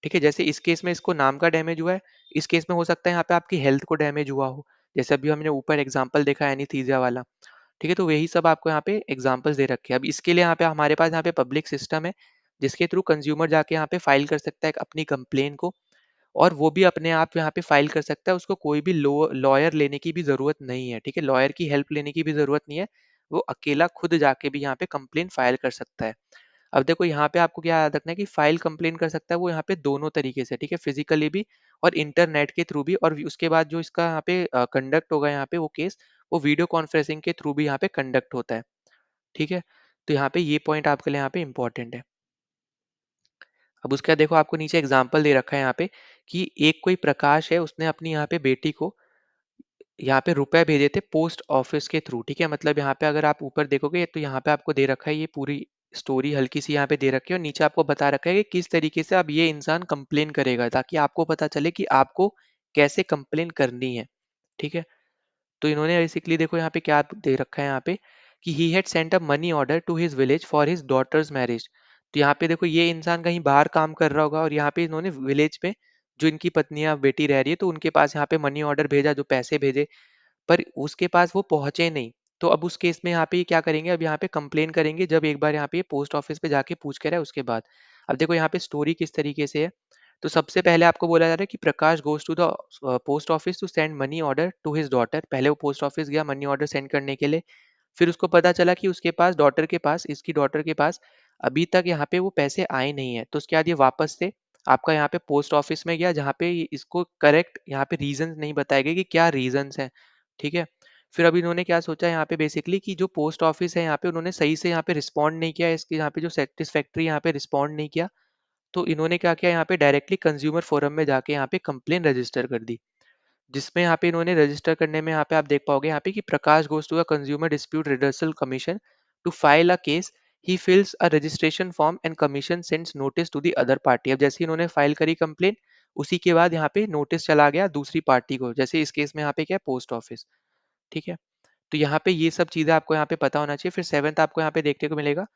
Speaker 1: ठीक है। जैसे इस केस में इसको नाम का डैमेज हुआ है, इस केस में हो सकता है यहाँ पे आपकी हेल्थ को डैमेज हुआ हो, जैसे अभी हमने ऊपर एग्जाम्पल देखा एनीस्थीसिया वाला, ठीक है। तो यही सब आपको यहाँ पे एग्जांपल्स दे रखे हैं। अब इसके लिए यहाँ पे हमारे पास यहाँ पे पब्लिक सिस्टम है, जिसके थ्रू कंज्यूमर जाके यहाँ पे फाइल कर सकता है अपनी कंप्लेन को, और वो भी अपने आप यहाँ पे फाइल कर सकता है, उसको कोई भी लॉयर लेने की भी जरूरत नहीं है, ठीक है। लॉयर की हेल्प लेने की भी जरूरत नहीं है, वो अकेला खुद जाके भी यहाँ पे कंप्लेन फाइल कर सकता है। अब देखो यहाँ पे आपको क्या याद रखना है कि फाइल कंप्लेन कर सकता है वो यहाँ पे दोनों तरीके से, ठीक है, फिजिकली भी और इंटरनेट के थ्रू भी। और उसके बाद जो इसका यहाँ पे कंडक्ट होगा यहाँ पे वो केस, वो वीडियो कॉन्फ्रेंसिंग के थ्रू भी यहाँ पे कंडक्ट होता है, ठीक है। तो यहाँ पे ये पॉइंट आपके लिए यहाँ पे इंपॉर्टेंट है। अब उसके बाद देखो आपको नीचे एग्जाम्पल दे रखा है यहाँ पे कि एक कोई प्रकाश है, उसने अपनी यहाँ पे बेटी को यहाँ पे रुपए भेजे थे पोस्ट ऑफिस के थ्रू, ठीक है। मतलब यहाँ पे अगर आप ऊपर देखोगे तो यहाँ पे आपको दे रखा है ये पूरी स्टोरी हल्की सी यहाँ पे दे रखी है, और नीचे आपको बता रखा है कि किस तरीके से अब ये इंसान कंप्लेन करेगा, ताकि आपको पता चले कि आपको कैसे कंप्लेन करनी है, ठीक है। तो इन्होंने बेसिकली देखो यहाँ पे क्या दे रखा है यहाँ पे कि he had sent a money order to his village for his daughter's marriage. तो यहाँ पे देखो ये इंसान कहीं बाहर काम कर रहा होगा, और यहाँ पे इन्होंने विलेज में जो इनकी पत्नियां बेटी रह रही है, तो उनके पास यहाँ पे मनी ऑर्डर भेजा, जो पैसे भेजे, पर उसके पास वो पहुंचे नहीं। तो अब उस केस में यहाँ पे ये क्या करेंगे, अब यहाँ पे कंप्लेन करेंगे जब एक बार यहाँ पे पोस्ट ऑफिस पे जाके पूछ कर है उसके बाद। अब देखो यहाँ पे स्टोरी किस तरीके से है। तो सबसे पहले आपको बोला जा रहा है कि Prakash goes to the post office to send money order to his daughter. पहले वो पोस्ट ऑफिस गया मनी ऑर्डर सेंड करने के लिए, फिर उसको पता चला कि उसके पास डॉटर के पास इसकी डॉटर के पास अभी तक यहाँ पे वो पैसे आए नहीं है। तो उसके बाद ये वापस से आपका यहाँ पे पोस्ट ऑफिस में गया, जहाँ पे इसको करेक्ट यहाँ पे रीजन नहीं बताए गए कि क्या रीजंस हैं, ठीक है। फिर अब इन्होंने क्या सोचा यहाँ पे बेसिकली कि जो पोस्ट ऑफिस है यहाँ पे उन्होंने सही से यहाँ पे रिस्पॉन्ड नहीं किया, इसके यहाँ पे जो सेटिस्फैक्ट्री यहाँ पे रिस्पॉन्ड नहीं किया, तो इन्होंने क्या किया यहाँ पे डायरेक्टली कंज्यूमर फोरम में जाके यहाँ पे कंप्लेन रजिस्टर कर दी, जिसमें यहाँ पे इन्होंने रजिस्टर करने में यहाँ पे आप देख पाओगे यहाँ पे कि Prakash goes to a consumer dispute redressal commission to file a case, he fills a registration form and commission sends notice to the other party. अब जैसे ही इन्होंने फाइल करी कंप्लेन, उसी के बाद यहाँ पे नोटिस चला गया दूसरी पार्टी को, जैसे इस केस में यहाँ पे क्या है, पोस्ट ऑफिस। ठीक है, तो यहाँ पे ये सब चीजें आपको यहाँ पे पता होना चाहिए। फिर सेवंथ आपको यहाँ पे देखने को मिलेगा,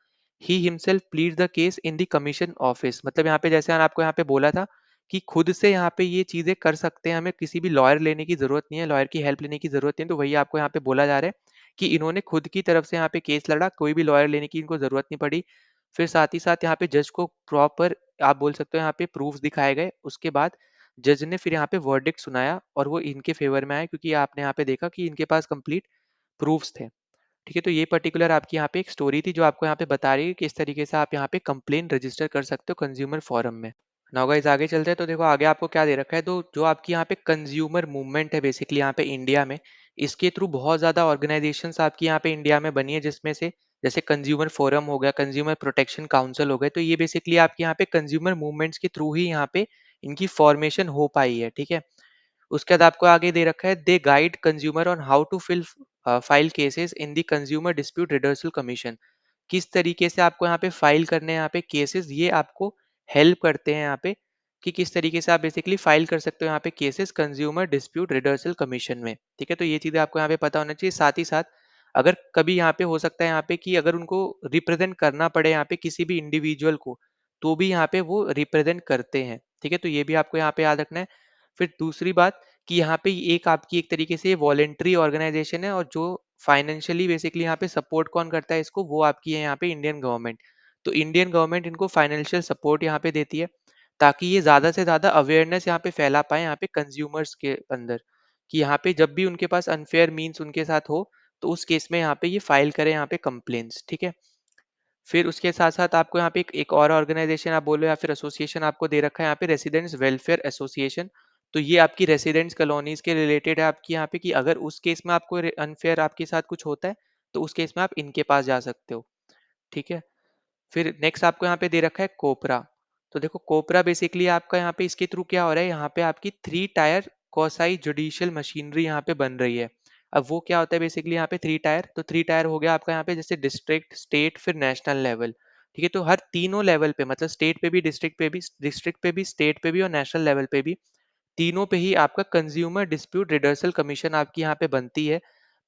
Speaker 1: he himself plead the case in the commission office. मतलब यहाँ पे जैसे आपको यहाँ पे बोला था कि खुद से यहाँ पे ये चीजें कर सकते हैं, हमें किसी भी लॉयर लेने की जरूरत नहीं है, लॉयर की हेल्प लेने की जरूरत नहीं है। तो वही आपको यहाँ पे बोला जा रहा है कि इन्होंने खुद की तरफ से यहाँ पे केस लड़ा, कोई भी लॉयर लेने की इनको जरूरत नहीं पड़ी। फिर साथ ही साथ यहाँ पे जज को प्रॉपर, आप बोल सकते हो यहाँ पे प्रूफ दिखाए गए, उसके बाद जज ने फिर यहाँ पे वर्डिक्ट सुनाया और वो इनके फेवर में आया, क्योंकि आपने यहाँ पे देखा कि इनके पास कंप्लीट प्रूफ्स थे। ठीक है, तो ये पर्टिकुलर आपकी यहाँ पे एक स्टोरी थी जो आपको यहाँ पे बता रही है कि किस तरीके से आप यहाँ पे कंप्लेन रजिस्टर कर सकते हो कंज्यूमर फोरम में। नाउ गाइस आगे चलते हैं, तो देखो आगे आपको क्या दे रखा है। तो जो आपकी यहाँ पे कंज्यूमर मूवमेंट है बेसिकली यहाँ पे इंडिया में, इसके थ्रू बहुत ज्यादा ऑर्गेनाइजेशंस आपकी यहाँ पे इंडिया में बनी है, जिसमें से जैसे कंज्यूमर फोरम हो गया, कंज्यूमर प्रोटेक्शन काउंसिल हो गए। तो ये बेसिकली आपके यहाँ पे कंज्यूमर मूवमेंट्स के थ्रू ही यहाँ पे इनकी फॉर्मेशन हो पाई है। ठीक है, उसके बाद आपको आगे दे रखा है, they guide consumer on how to file cases in the consumer dispute redressal commission. किस तरीके से आपको यहाँ पे फाइल करने हैं यहाँ पे केसेस, ये आपको हेल्प करते हैं यहाँ पे कि किस तरीके से आप बेसिकली फाइल कर सकते हो यहाँ पे cases consumer dispute redressal commission में। ठीक है, तो ये चीजें आपको यहाँ पे पता होना चाहिए। साथ ही साथ अगर कभी यहाँ पे हो सकता है यहाँ पे कि अगर उनको रिप्रेजेंट करना पड़े यहाँ पे किसी भी इंडिविजुअल को, तो भी यहाँ पे वो रिप्रेजेंट करते हैं। ठीक है, तो ये भी आपको यहाँ पे याद रखना है। फिर दूसरी बात कि यहाँ पे एक आपकी एक तरीके से वॉलेंट्री ऑर्गेनाइजेशन है, और जो फाइनेंशियली बेसिकली यहाँ पे सपोर्ट कौन करता है इसको, वो आपकी है यहाँ पे इंडियन गवर्नमेंट। तो इंडियन गवर्नमेंट इनको फाइनेंशियल सपोर्ट यहाँ पे देती है, ताकि ये ज्यादा से ज्यादा अवेयरनेस यहाँ पे फैला पाए यहाँ पे कंज्यूमर्स के अंदर, कि यहाँ पे जब भी उनके पास अनफेयर मीन्स उनके साथ हो, तो उस केस में यहाँ पे ये फाइल करें यहाँ पे कंप्लेन्स। ठीक है, फिर उसके साथ साथ आपको यहाँ पे एक और ऑर्गेनाइजेशन आप बोलो या फिर एसोसिएशन आपको दे रखा है यहाँ पे, रेसिडेंट्स वेलफेयर एसोसिएशन। तो ये आपकी रेसिडेंट्स कॉलोनीज के रिलेटेड है आपकी यहाँ पे, कि अगर उस केस में आपको अनफेयर आपके साथ कुछ होता है, तो उस केस में आप इनके पास जा सकते हो। ठीक है, फिर नेक्स्ट आपको यहाँ पे दे रखा है कोपरा। तो देखो कोपरा बेसिकली आपका यहाँ पे इसके थ्रू क्या हो रहा है, यहाँ पे आपकी 3 टायर कोसाई जुडिशियल मशीनरी यहाँ पे बन रही है। अब वो क्या होता है बेसिकली यहाँ पे 3 टायर, तो 3 टायर हो गया आपका यहाँ पे जैसे डिस्ट्रिक्ट, स्टेट, फिर नेशनल लेवल। ठीक है, तो हर तीनों लेवल पे, मतलब स्टेट पे भी, डिस्ट्रिक्ट पे भी, डिस्ट्रिक्ट पे भी, स्टेट पे भी और नेशनल लेवल पे भी, तीनों पे ही आपका कंज्यूमर डिस्प्यूट रिडर्सल कमीशन आपकी यहाँ पे बनती है।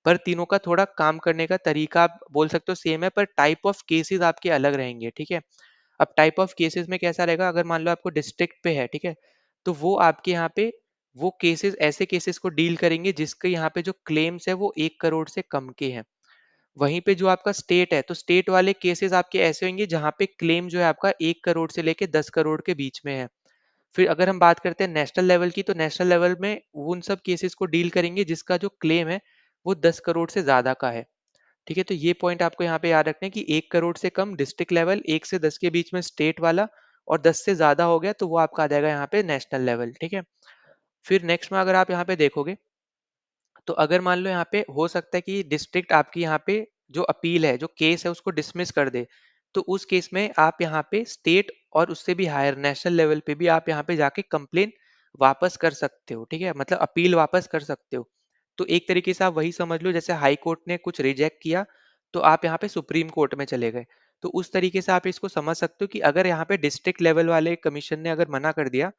Speaker 1: पर तीनों का थोड़ा काम करने का तरीका आप बोल सकते हो सेम है, पर टाइप ऑफ केसेस आपके अलग रहेंगे। ठीक है, अब टाइप ऑफ केसेस में कैसा रहेगा, अगर मान लो आपको डिस्ट्रिक्ट पे है, ठीक है, तो वो आपके यहाँ पे वो केसेस, ऐसे केसेस को डील करेंगे जिसके यहाँ पे जो क्लेम्स है वो 1 करोड़ से कम के हैं। वहीं पे जो आपका स्टेट है, तो स्टेट वाले केसेस आपके ऐसे होंगे जहाँ पे क्लेम जो है आपका 1 करोड़ से लेके 10 करोड़ के बीच में है। फिर अगर हम बात करते हैं नेशनल लेवल की, तो नेशनल लेवल में वो उन सब केसेस को डील करेंगे जिसका जो क्लेम है वो 10 करोड़ से ज्यादा का है। ठीक है, तो ये पॉइंट आपको यहाँ पे याद रखना है कि 1 करोड़ से कम डिस्ट्रिक्ट लेवल, 1 से 10 के बीच में स्टेट वाला, और 10 से ज्यादा हो गया तो वो आपका आ जाएगा यहाँ पे नेशनल लेवल। ठीक है, फिर नेक्स्ट में अगर आप यहाँ पे देखोगे, तो अगर मान लो यहाँ पे हो सकता है कि डिस्ट्रिक्ट आपकी यहाँ पे जो अपील है, जो केस है, उसको डिसमिस कर दे, तो उस केस में आप यहाँ पे स्टेट और उससे भी हायर नेशनल लेवल पे भी आप यहाँ पे जाके कंप्लेन वापस कर सकते हो। ठीक है, मतलब अपील वापस कर सकते हो। तो एक तरीके से आप वही समझ लो, जैसे हाई कोर्ट ने कुछ रिजेक्ट किया तो आप यहाँ पे सुप्रीम कोर्ट में चले गए, तो उस तरीके से आप इसको समझ सकते हो कि अगर यहाँ पे डिस्ट्रिक्ट लेवल वाले कमीशन ने अगर मना कर दिया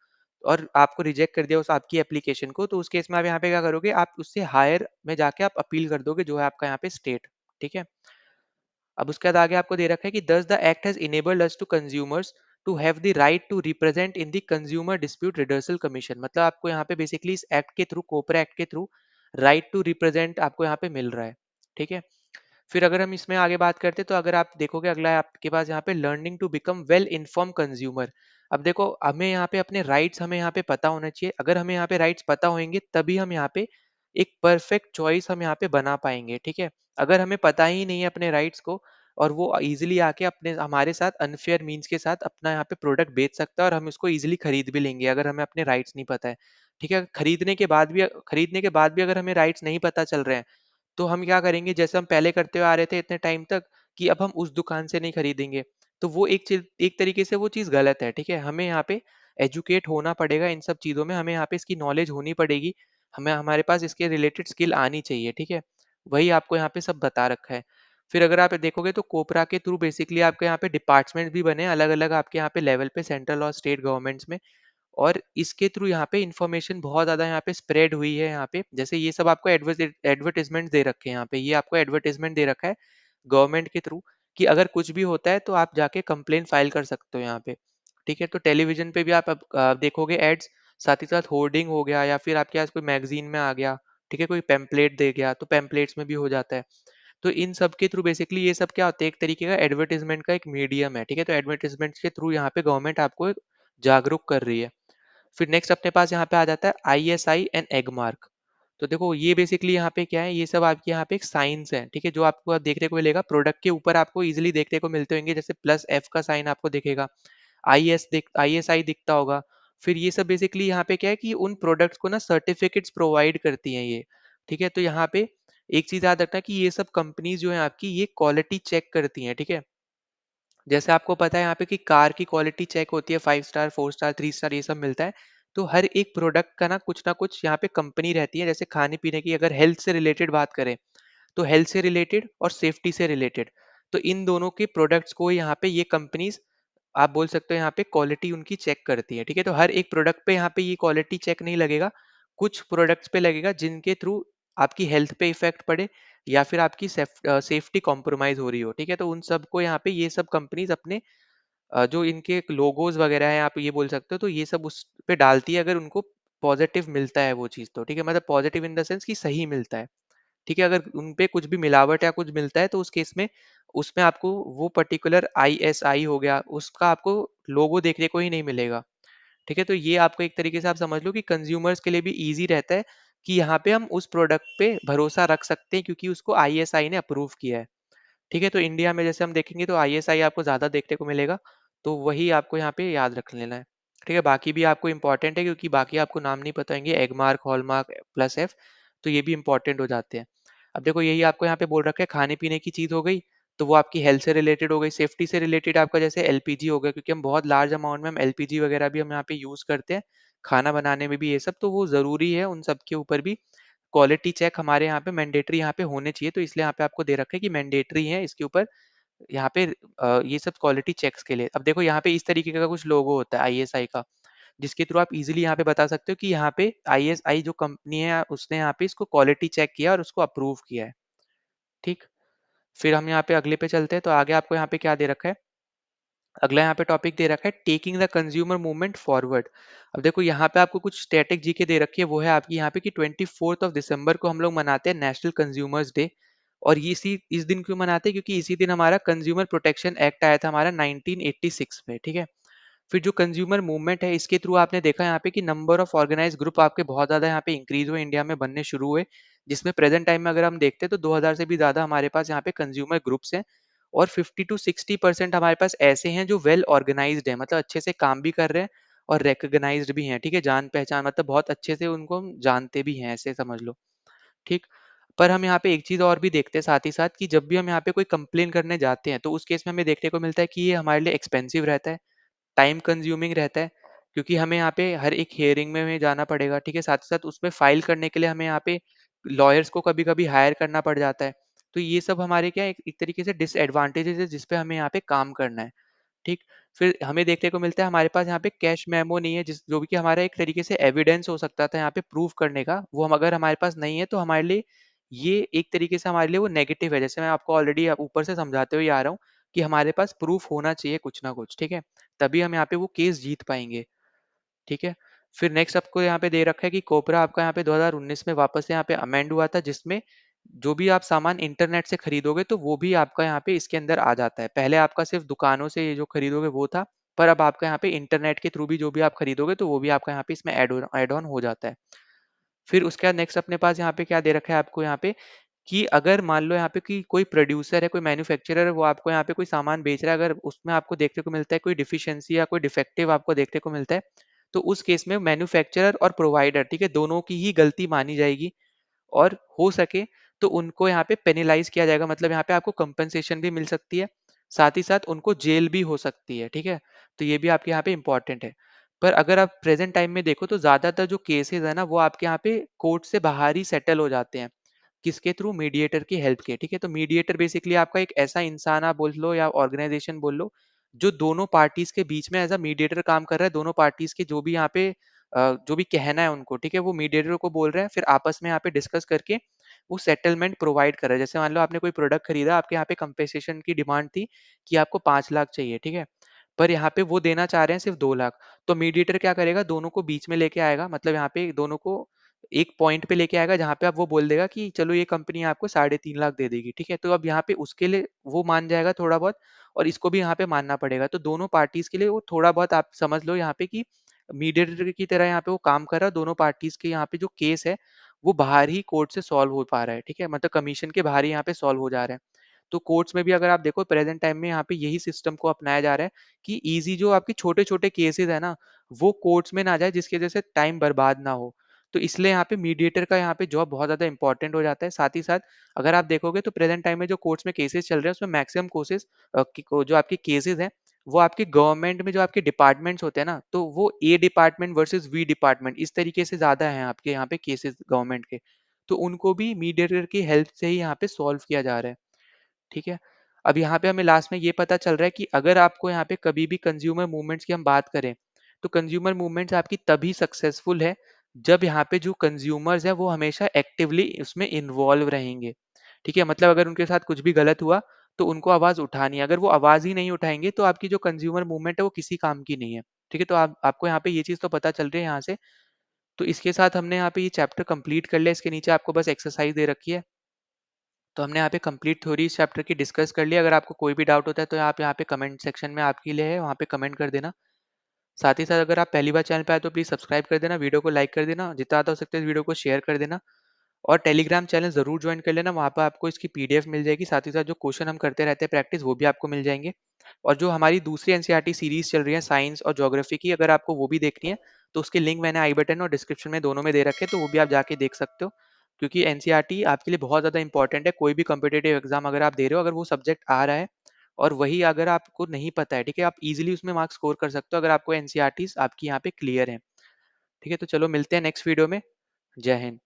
Speaker 1: और आपको रिजेक्ट कर दिया उस आपकी एप्लीकेशन को, तो उस केस में आप यहाँ पे क्या करोगे, आप उससे हायर में जाके आप अपील कर दोगे, जो है आपका यहाँ पे स्टेट। ठीक है, अब उसके बाद आगे आपको दे रखा है कि thus the act has enabled us to consumers to have the right to represent in the consumer dispute redressal commission. मतलब आपको यहाँ पे बेसिकली इस एक्ट के थ्रू, कोपरा एक्ट के थ्रू, राइट टू रिप्रेजेंट आपको यहाँ पे मिल रहा है। ठीक है, फिर अगर हम इसमें आगे बात करते हैं, तो अगर आप देखोगे अगला है आपके पास यहाँ पे learning to become well inform consumer. अब देखो हमें यहाँ पे अपने राइट्स हमें यहाँ पे पता होना चाहिए, अगर हमें यहाँ पे राइट्स पता होंगे तभी हम यहाँ पे एक परफेक्ट चॉइस हम यहाँ पे बना पाएंगे। ठीक है, अगर हमें पता ही नहीं है अपने राइट्स को, और वो इजीली आके अपने हमारे साथ अनफेयर मीन्स के साथ अपना यहाँ पे प्रोडक्ट बेच सकता है, और हम इसको इजीली खरीद भी लेंगे अगर हमें अपने राइट्स नहीं पता है। ठीक है, खरीदने के बाद भी अगर हमें राइट्स नहीं पता चल रहे हैं, तो हम क्या करेंगे, जैसे हम पहले करते हुए आ रहे थे इतने टाइम तक, कि अब हम उस दुकान से नहीं खरीदेंगे। तो वो एक चीज़, एक तरीके से वो चीज़ गलत है, ठीक है? हमें यहाँ पे एजुकेट होना पड़ेगा इन सब चीज़ों में, हमें यहाँ पे इसकी नॉलेज होनी पड़ेगी, हमें हमारे पास इसके रिलेटेड स्किल आनी चाहिए, ठीक है? वही आपको यहाँ पे सब बता रखा है। फिर अगर आप देखोगे तो कोपरा के थ्रू बेसिकली आपके यहाँ पे डिपार्टमेंट भी बने हैं अलग-अलग आपके यहाँ पे लेवल पे, सेंट्रल और स्टेट गवर्नमेंट्स में। और इसके थ्रू यहाँ पे इन्फॉर्मेशन बहुत ज़्यादा यहाँ पे स्प्रेड हुई है यहाँ पे। जैसे ये सब आपको एडवर्टाइज़मेंट दे रखे हैं यहाँ पे, ये आपको एडवर्टाइज़मेंट दे रखा है गवर्नमेंट के थ्रू, कि अगर कुछ भी होता है तो आप जाके कंप्लेंट फाइल कर सकते हो यहाँ पे, ठीक है? तो टेलीविज़न पे भी आप अब देखोगे एड्स, साथ ही साथ होर्डिंग हो गया, या फिर आपके पास कोई मैगज़ीन में आ गया, ठीक है? कोई पैम्पलेट दे गया, तो पैम्पलेट्स में भी हो जाता है। तो इन सब के थ्रू बेसिकली ये सब क्या होता है, एक तरीके का एडवर्टाइज़मेंट का एक मीडियम है, ठीक है? तो एडवर्टाइज़मेंट के थ्रू यहाँ पे गवर्नमेंट आपको जागरूक कर रही है। फिर नेक्स्ट अपने पास यहाँ पे आ जाता है आईएसआई एंड एगमार्क। तो देखो ये बेसिकली यहाँ पे क्या है, ये सब आपके यहाँ पे एक साइंस है, ठीक है? जो आपको देखने को मिलेगा प्रोडक्ट के ऊपर, आपको इजीली देखने को मिलते होंगे, जैसे प्लस एफ का साइन आपको दिखेगा, आईएसआई दिखता होगा। फिर ये सब बेसिकली यहाँ पे क्या है कि उन प्रोडक्ट्स को ना सर्टिफिकेट्स प्रोवाइड करती हैं ये, ठीक है? तो यहाँ पे एक चीज याद रखना कि ये सब कंपनीज जो है आपकी, ये क्वालिटी चेक करती हैं, ठीक है? जैसे आपको पता है यहाँ पे कि कार की क्वालिटी चेक होती है, 5 स्टार, 4 स्टार, 3 स्टार, ये सब मिलता है। तो हर एक प्रोडक्ट का ना कुछ यहाँ पे कंपनी रहती है। जैसे खाने पीने की अगर हेल्थ से रिलेटेड बात करें, तो हेल्थ से रिलेटेड और सेफ्टी से रिलेटेड, तो इन दोनों के प्रोडक्ट्स को यहाँ पे ये कंपनीज, आप बोल सकते हो यहाँ पे क्वालिटी उनकी चेक करती है, ठीक है? तो हर एक प्रोडक्ट पे यहाँ पे ये क्वालिटी चेक नहीं लगेगा, कुछ प्रोडक्ट्स पे लगेगा जिनके थ्रू आपकी हेल्थ पे इफेक्ट पड़े, या फिर आपकी सेफ्टी कॉम्प्रोमाइज हो रही हो, ठीक है? तो उन सबको यहाँ पे ये सब कंपनीज अपने जो इनके लोगोज वगैरह हैं, आप ये बोल सकते हो, तो ये सब उस पे डालती है, अगर उनको पॉजिटिव मिलता है वो चीज़ तो, ठीक है? मतलब पॉजिटिव इन द सेंस कि सही मिलता है, ठीक है? अगर उन पे कुछ भी मिलावट या कुछ मिलता है तो उस केस में उसमें आपको वो पर्टिकुलर आईएसआई हो गया, उसका आपको लोगो देखने को ही नहीं मिलेगा, ठीक है? तो ये आपको एक तरीके से आप समझ लो कि कंज्यूमर्स के लिए भी ईज़ी रहता है कि यहाँ पे हम उस प्रोडक्ट पे भरोसा रख सकते हैं, क्योंकि उसको आईएसआई ने अप्रूव किया है। ठीक है? तो इंडिया में जैसे हम देखेंगे तो आईएसआई आपको ज़्यादा देखने को मिलेगा, तो वही आपको यहाँ पे याद रख लेना है। ठीक है? बाकी भी आपको इम्पोर्टेंट है, क्योंकि बाकी आपको नाम नहीं पता होंगे, एगमार्क, हॉलमार्क, प्लस एफ, तो ये भी इम्पोर्टेंट हो जाते हैं। अब देखो यही आपको यहाँ पे बोल रखा है, खाने-पीने की चीज़ हो गई, तो वो आपकी हेल्थ से रिलेटेड हो गई, सेफ्टी से रिलेटेड आपका जैसे एलपीजी हो गया, क्योंकि हम बहुत लार्ज अमाउंट में हम एलपीजी वगैरह भी हम यहाँ पे यूज़ करते हैं, खाना बनाने में भी ये सब, तो वो ज़रूरी है, उन सब के ऊपर भी क्वालिटी चेक हमारे यहाँ पे मैंडेटरी यहाँ पे होने चाहिए, तो इसलिए यहाँ पे आपको दे रखा है कि मैंडेटरी है इसके ऊपर, यहाँ पे ये सब क्वालिटी चेक्स के लिए। अब देखो यहाँ पे इस तरीके का कुछ लोगो होता है आईएसआई का, जिसके थ्रू आप इजीली यहाँ पे बता सकते हो कि यहाँ पे आईएसआई जो कंपनी है, उसने यहाँ पे इसको क्वालिटी चेक किया और उसको अप्रूव किया है। ठीक, फिर हम यहाँ पे अगले पे चलते हैं, तो आगे आपको यहाँ पे क्या दे रखा है, अगला यहाँ पे टॉपिक दे रखा है taking the consumer movement forward. अब देखो यहाँ पे आपको कुछ स्टैटिक जीके दे रखी है, वो है आपकी यहाँ पे कि 24 दिसंबर को हम लोग मनाते हैं नेशनल कंज्यूमर्स डे। और ये इसी इस दिन क्यों मनाते हैं, क्योंकि इसी दिन हमारा कंज्यूमर प्रोटेक्शन एक्ट आया था हमारा 1986 में, ठीक है? फिर जो कंज्यूमर मूवमेंट है, इसके थ्रू आपने देखा यहाँ पे कि नंबर ऑफ ऑर्गेनाइज ग्रुप आपके बहुत ज़्यादा यहाँ पे इंक्रीज हुए, इंडिया में बनने शुरू हुए, जिसमें प्रेजेंट टाइम में अगर हम देखते हैं तो 2000 से भी ज़्यादा हमारे पास यहाँ पे कंज्यूमर ग्रुप्स हैं। और 50 to 60% हमारे पास ऐसे हैं जो वेल ऑर्गेनाइज्ड हैं, मतलब अच्छे से काम भी कर रहे हैं और रिकग्नाइज्ड भी हैं, ठीक है? जान पहचान, मतलब बहुत अच्छे से उनको हम जानते भी हैं, ऐसे समझ लो, ठीक? पर हम यहाँ पे एक चीज़ और भी देखते हैं साथ ही साथ, कि जब भी हम यहाँ पे कोई कंप्लेन करने जाते हैं, तो उस केस में हमें देखने को मिलता है कि ये हमारे लिए एक्सपेंसिव रहता है, टाइम कंज्यूमिंग रहता है, क्योंकि हमें यहाँ पे हर एक हियरिंग में हमें जाना पड़ेगा, ठीक है? साथ ही साथ उसमें फाइल करने के लिए हमें यहाँ पे लॉयर्स को कभी-कभी हायर करना पड़ जाता है। तो ये सब हमारे क्या है, एक एक तरीके से डिसएडवांटेजेस है, जिस पे हमें यहाँ पे काम करना है, ठीक? फिर हमें देखने को मिलता है हमारे पास यहाँ पे कैश मेमो नहीं है, जिस जो भी कि हमारा एक तरीके से एविडेंस हो सकता था यहाँ पे प्रूव करने का, वो हम अगर हमारे पास नहीं है, तो हमारे लिए ये एक तरीके से हमारे लिए वो नेगेटिव है। जैसे मैं आपको ऑलरेडी ऊपर से समझाते हुए आ रहा हूँ कि हमारे पास प्रूफ होना चाहिए कुछ ना कुछ, ठीक है? तभी हम यहाँ पे वो केस जीत पाएँगे, ठीक है? फिर नेक्स्ट आपको यहाँ पे दे रखा है कि कोपरा आपका यहाँ पे 2019 में वापस से यहाँ पे अमेंड हुआ था, जिसमें जो भी आप सामान इंटरनेट से खरीदोगे, तो वो भी आपका यहाँ पे इसके अंदर आ जाता है। पहले आपका सिर्फ़ दुकानों से ये जो खरीदोगे वो था, पर अब आपका यहाँ पे इंटरनेट के थ्रू भी जो भी आप खरीदोगे, तो वो भी आपका यहाँ पे इसमें ऐड ऑन हो जाता है। फिर उसके बाद नेक्स्ट अपने पास यहाँ पे क्या दे रखा है आपको यहाँ पे, कि अगर मान लो यहाँ पे कि कोई प्रोड्यूसर है, कोई मैन्युफैक्चरर है, वो आपको यहाँ पे कोई सामान बेच रहा है, अगर उसमें आपको देखने को मिलता है कोई डिफिशिएंसी या कोई डिफेक्टिव आपको देखने को मिलता है, तो उस केस में मैन्युफैक्चरर और प्रोवाइडर, ठीक है, दोनों की ही गलती मानी जाएगी। और हो सके तो उनको यहाँ पे पेनलाइज़ किया जाएगा, मतलब यहाँ पे आपको कंपनसेशन भी मिल सकती है, साथ ही साथ उनको जेल भी हो सकती है, ठीक है? तो ये भी आपके यहाँ पे इम्पोर्टेंट है। पर अगर आप प्रेज़ेंट टाइम में देखो तो ज़्यादातर जो केसेज़ है ना, वो आपके यहाँ पे कोर्ट से बाहर ही सेटल हो जाते हैं। किसके थ्रू? मीडिएटर की हेल्प के, ठीक है? तो मीडिएटर बेसिकली आपका एक ऐसा इंसान आप बोल लो या ऑर्गेनाइज़ेशन बोल लो, जो दोनों पार्टीज़ के बीच में एज़ अ मीडिएटर काम कर रहा है। दोनों पार्टीज़ के जो भी यहाँ पे जो भी कहना है उनको, ठीक है? वो मीडिएटर को बोल रहे हैं, फिर आपस में यहाँ पे डिस्कस करके वो सेटलमेंट प्रोवाइड कर रहा है। जैसे मान लो आपने कोई प्रोडक्ट खरीदा, आपके यहाँ पे कंपेंसेशन की डिमांड थी कि आपको 5 लाख चाहिए, ठीक है? पर यहाँ पे वो देना चाह रहे हैं सिर्फ 2 लाख। तो मीडिएटर क्या करेगा? दोनों को बीच में लेके आएगा, मतलब यहाँ पे दोनों को एक पॉइंट पे लेके आएगा जहाँ पे अब वो बोल देगा कि चलो ये कंपनी आपको 3.5 लाख दे देगी, ठीक है? तो अब यहाँ पे उसके लिए वो मान जाएगा थोड़ा बहुत और इसको भी यहाँ पे मानना पड़ेगा। तो दोनों पार्टीज़ के लिए वो थोड़ा बहुत आप समझ लो यहाँ पे कि मीडिएटर की तरह यहाँ पे वो काम कर रहा है। दोनों पार्टीज़ के यहाँ पे जो केस है, वो बाहर ही कोर्ट से सॉल्व हो पा रहा है, ठीक है? मतलब कमीशन के बाहर ही यहाँ पे सॉल्व हो जा रहा है। तो कोर्ट्स में भी अगर आप देखो प्रेजेंट टाइम में यहाँ पे यही सिस्टम को अपनाया जा रहा है कि ईज़ी जो आपकी छोटे-छोटे केसेज़ है ना, वो कोर्ट्स में ना जाए जिसकी वजह से टाइम बर्बाद ना हो। तो इसलिए यहाँ पे मीडिएटर का यहाँ पे जॉब बहुत ज़्यादा इंपॉर्टेंट हो जाता है। साथ ही साथ अगर आप देखोगे तो प्रेजेंट टाइम में जो कोर्ट्स में केसेज़ चल रहे हैं उसमें मैक्सिमम कोर्सेज़ की को जो आपके केसेज़ हैं, वो आपके गवर्नमेंट में जो आपके डिपार्टमेंट्स होते हैं ना, तो वो A department versus B department इस तरीके से ज़्यादा हैं आपके यहाँ पे केसेज़ गवर्नमेंट के। तो उनको भी मीडिएटर की हेल्प से ही यहाँ पे सॉल्व किया जा रहा है। ठीक है? अब यहाँ पे हमें लास्ट में ये पता चल रहा है कि अगर आपको यहाँ पे कभी भी कंज्यूमर मूवमेंट्स की हम बात करें, तो कंज्यूमर मूवमेंट्स आपकी तभी सक्सेसफुल है, जब यहाँ पे जो कंज्यूमर्स हैं, वो हमेशा एक्टिवली उसमें इन्वॉल्व रहेंगे। ठीक है? मतलब अगर उनके साथ कुछ भी गलत हुआ, तो उनको आवाज़ उठानी है। अगर वो आवाज़ ही नहीं उठाएँगे, तो आपकी जो कंज्यूमर मूवमेंट है, वो किसी काम की नहीं है। ठीक है? तो आप आपको यहाँ पे ये चीज़ तो पता चल रही है यहाँ से। तो इसके साथ हमने यहाँ पे ये चैप्टर कंप्लीट कर लिया। इसके नीचे आपको बस एक्सरसाइज़ दे रखी है। तो हमने यहाँ पे कंप्लीट थ्योरी इस चैप्टर की डिस्कस कर लिया। अगर आपको कोई भी डाउट होता है तो आप यहाँ पे कमेंट सेक्शन में आपके लिए है, वहाँ पे कमेंट कर देना। साथ ही साथ अगर आप पहली बार चैनल पे आए तो प्लीज़ सब्सक्राइब कर देना, वीडियो को लाइक कर देना, जितना ज़्यादा हो सकता है इस वीडियो को शेयर कर देना और टेलीग्राम चैनल ज़रूर ज्वाइन कर लेना, वहाँ पे आपको इसकी पीडीएफ मिल जाएगी। साथ ही साथ जो क्वेश्चन हम करते रहते हैं प्रैक्टिस वो भी आपको मिल जाएँगे। और जो हमारी दूसरी एनसीईआरटी सीरीज़ चल रही है साइंस और ज्योग्राफी की, अगर आपको वो भी देखनी है तो उसके लिंक मैंने आई बटन और डिस्क्रिप्शन में दोनों में दे रखे हैं, तो वो भी आप जाके देख सकते हो। क्योंकि एनसीईआरटी आपके लिए बहुत ज़्यादा इंपॉर्टेंट है। कोई भी कॉम्पिटिटिव एग्ज़ाम अगर आप दे रहे हो, अगर वो सब्जेक्ट आ रहा है और वही अगर आपको नहीं पता है, ठीक है? आप ईज़िली उसमें मार्क्स स्कोर कर सकते हो अगर आपको एनसीईआरटीज़ आपकी यहाँ पे क्लियर हैं। ठीक है? तो चलो मिलते हैं नेक्स्ट वीडियो में। जय हिंद।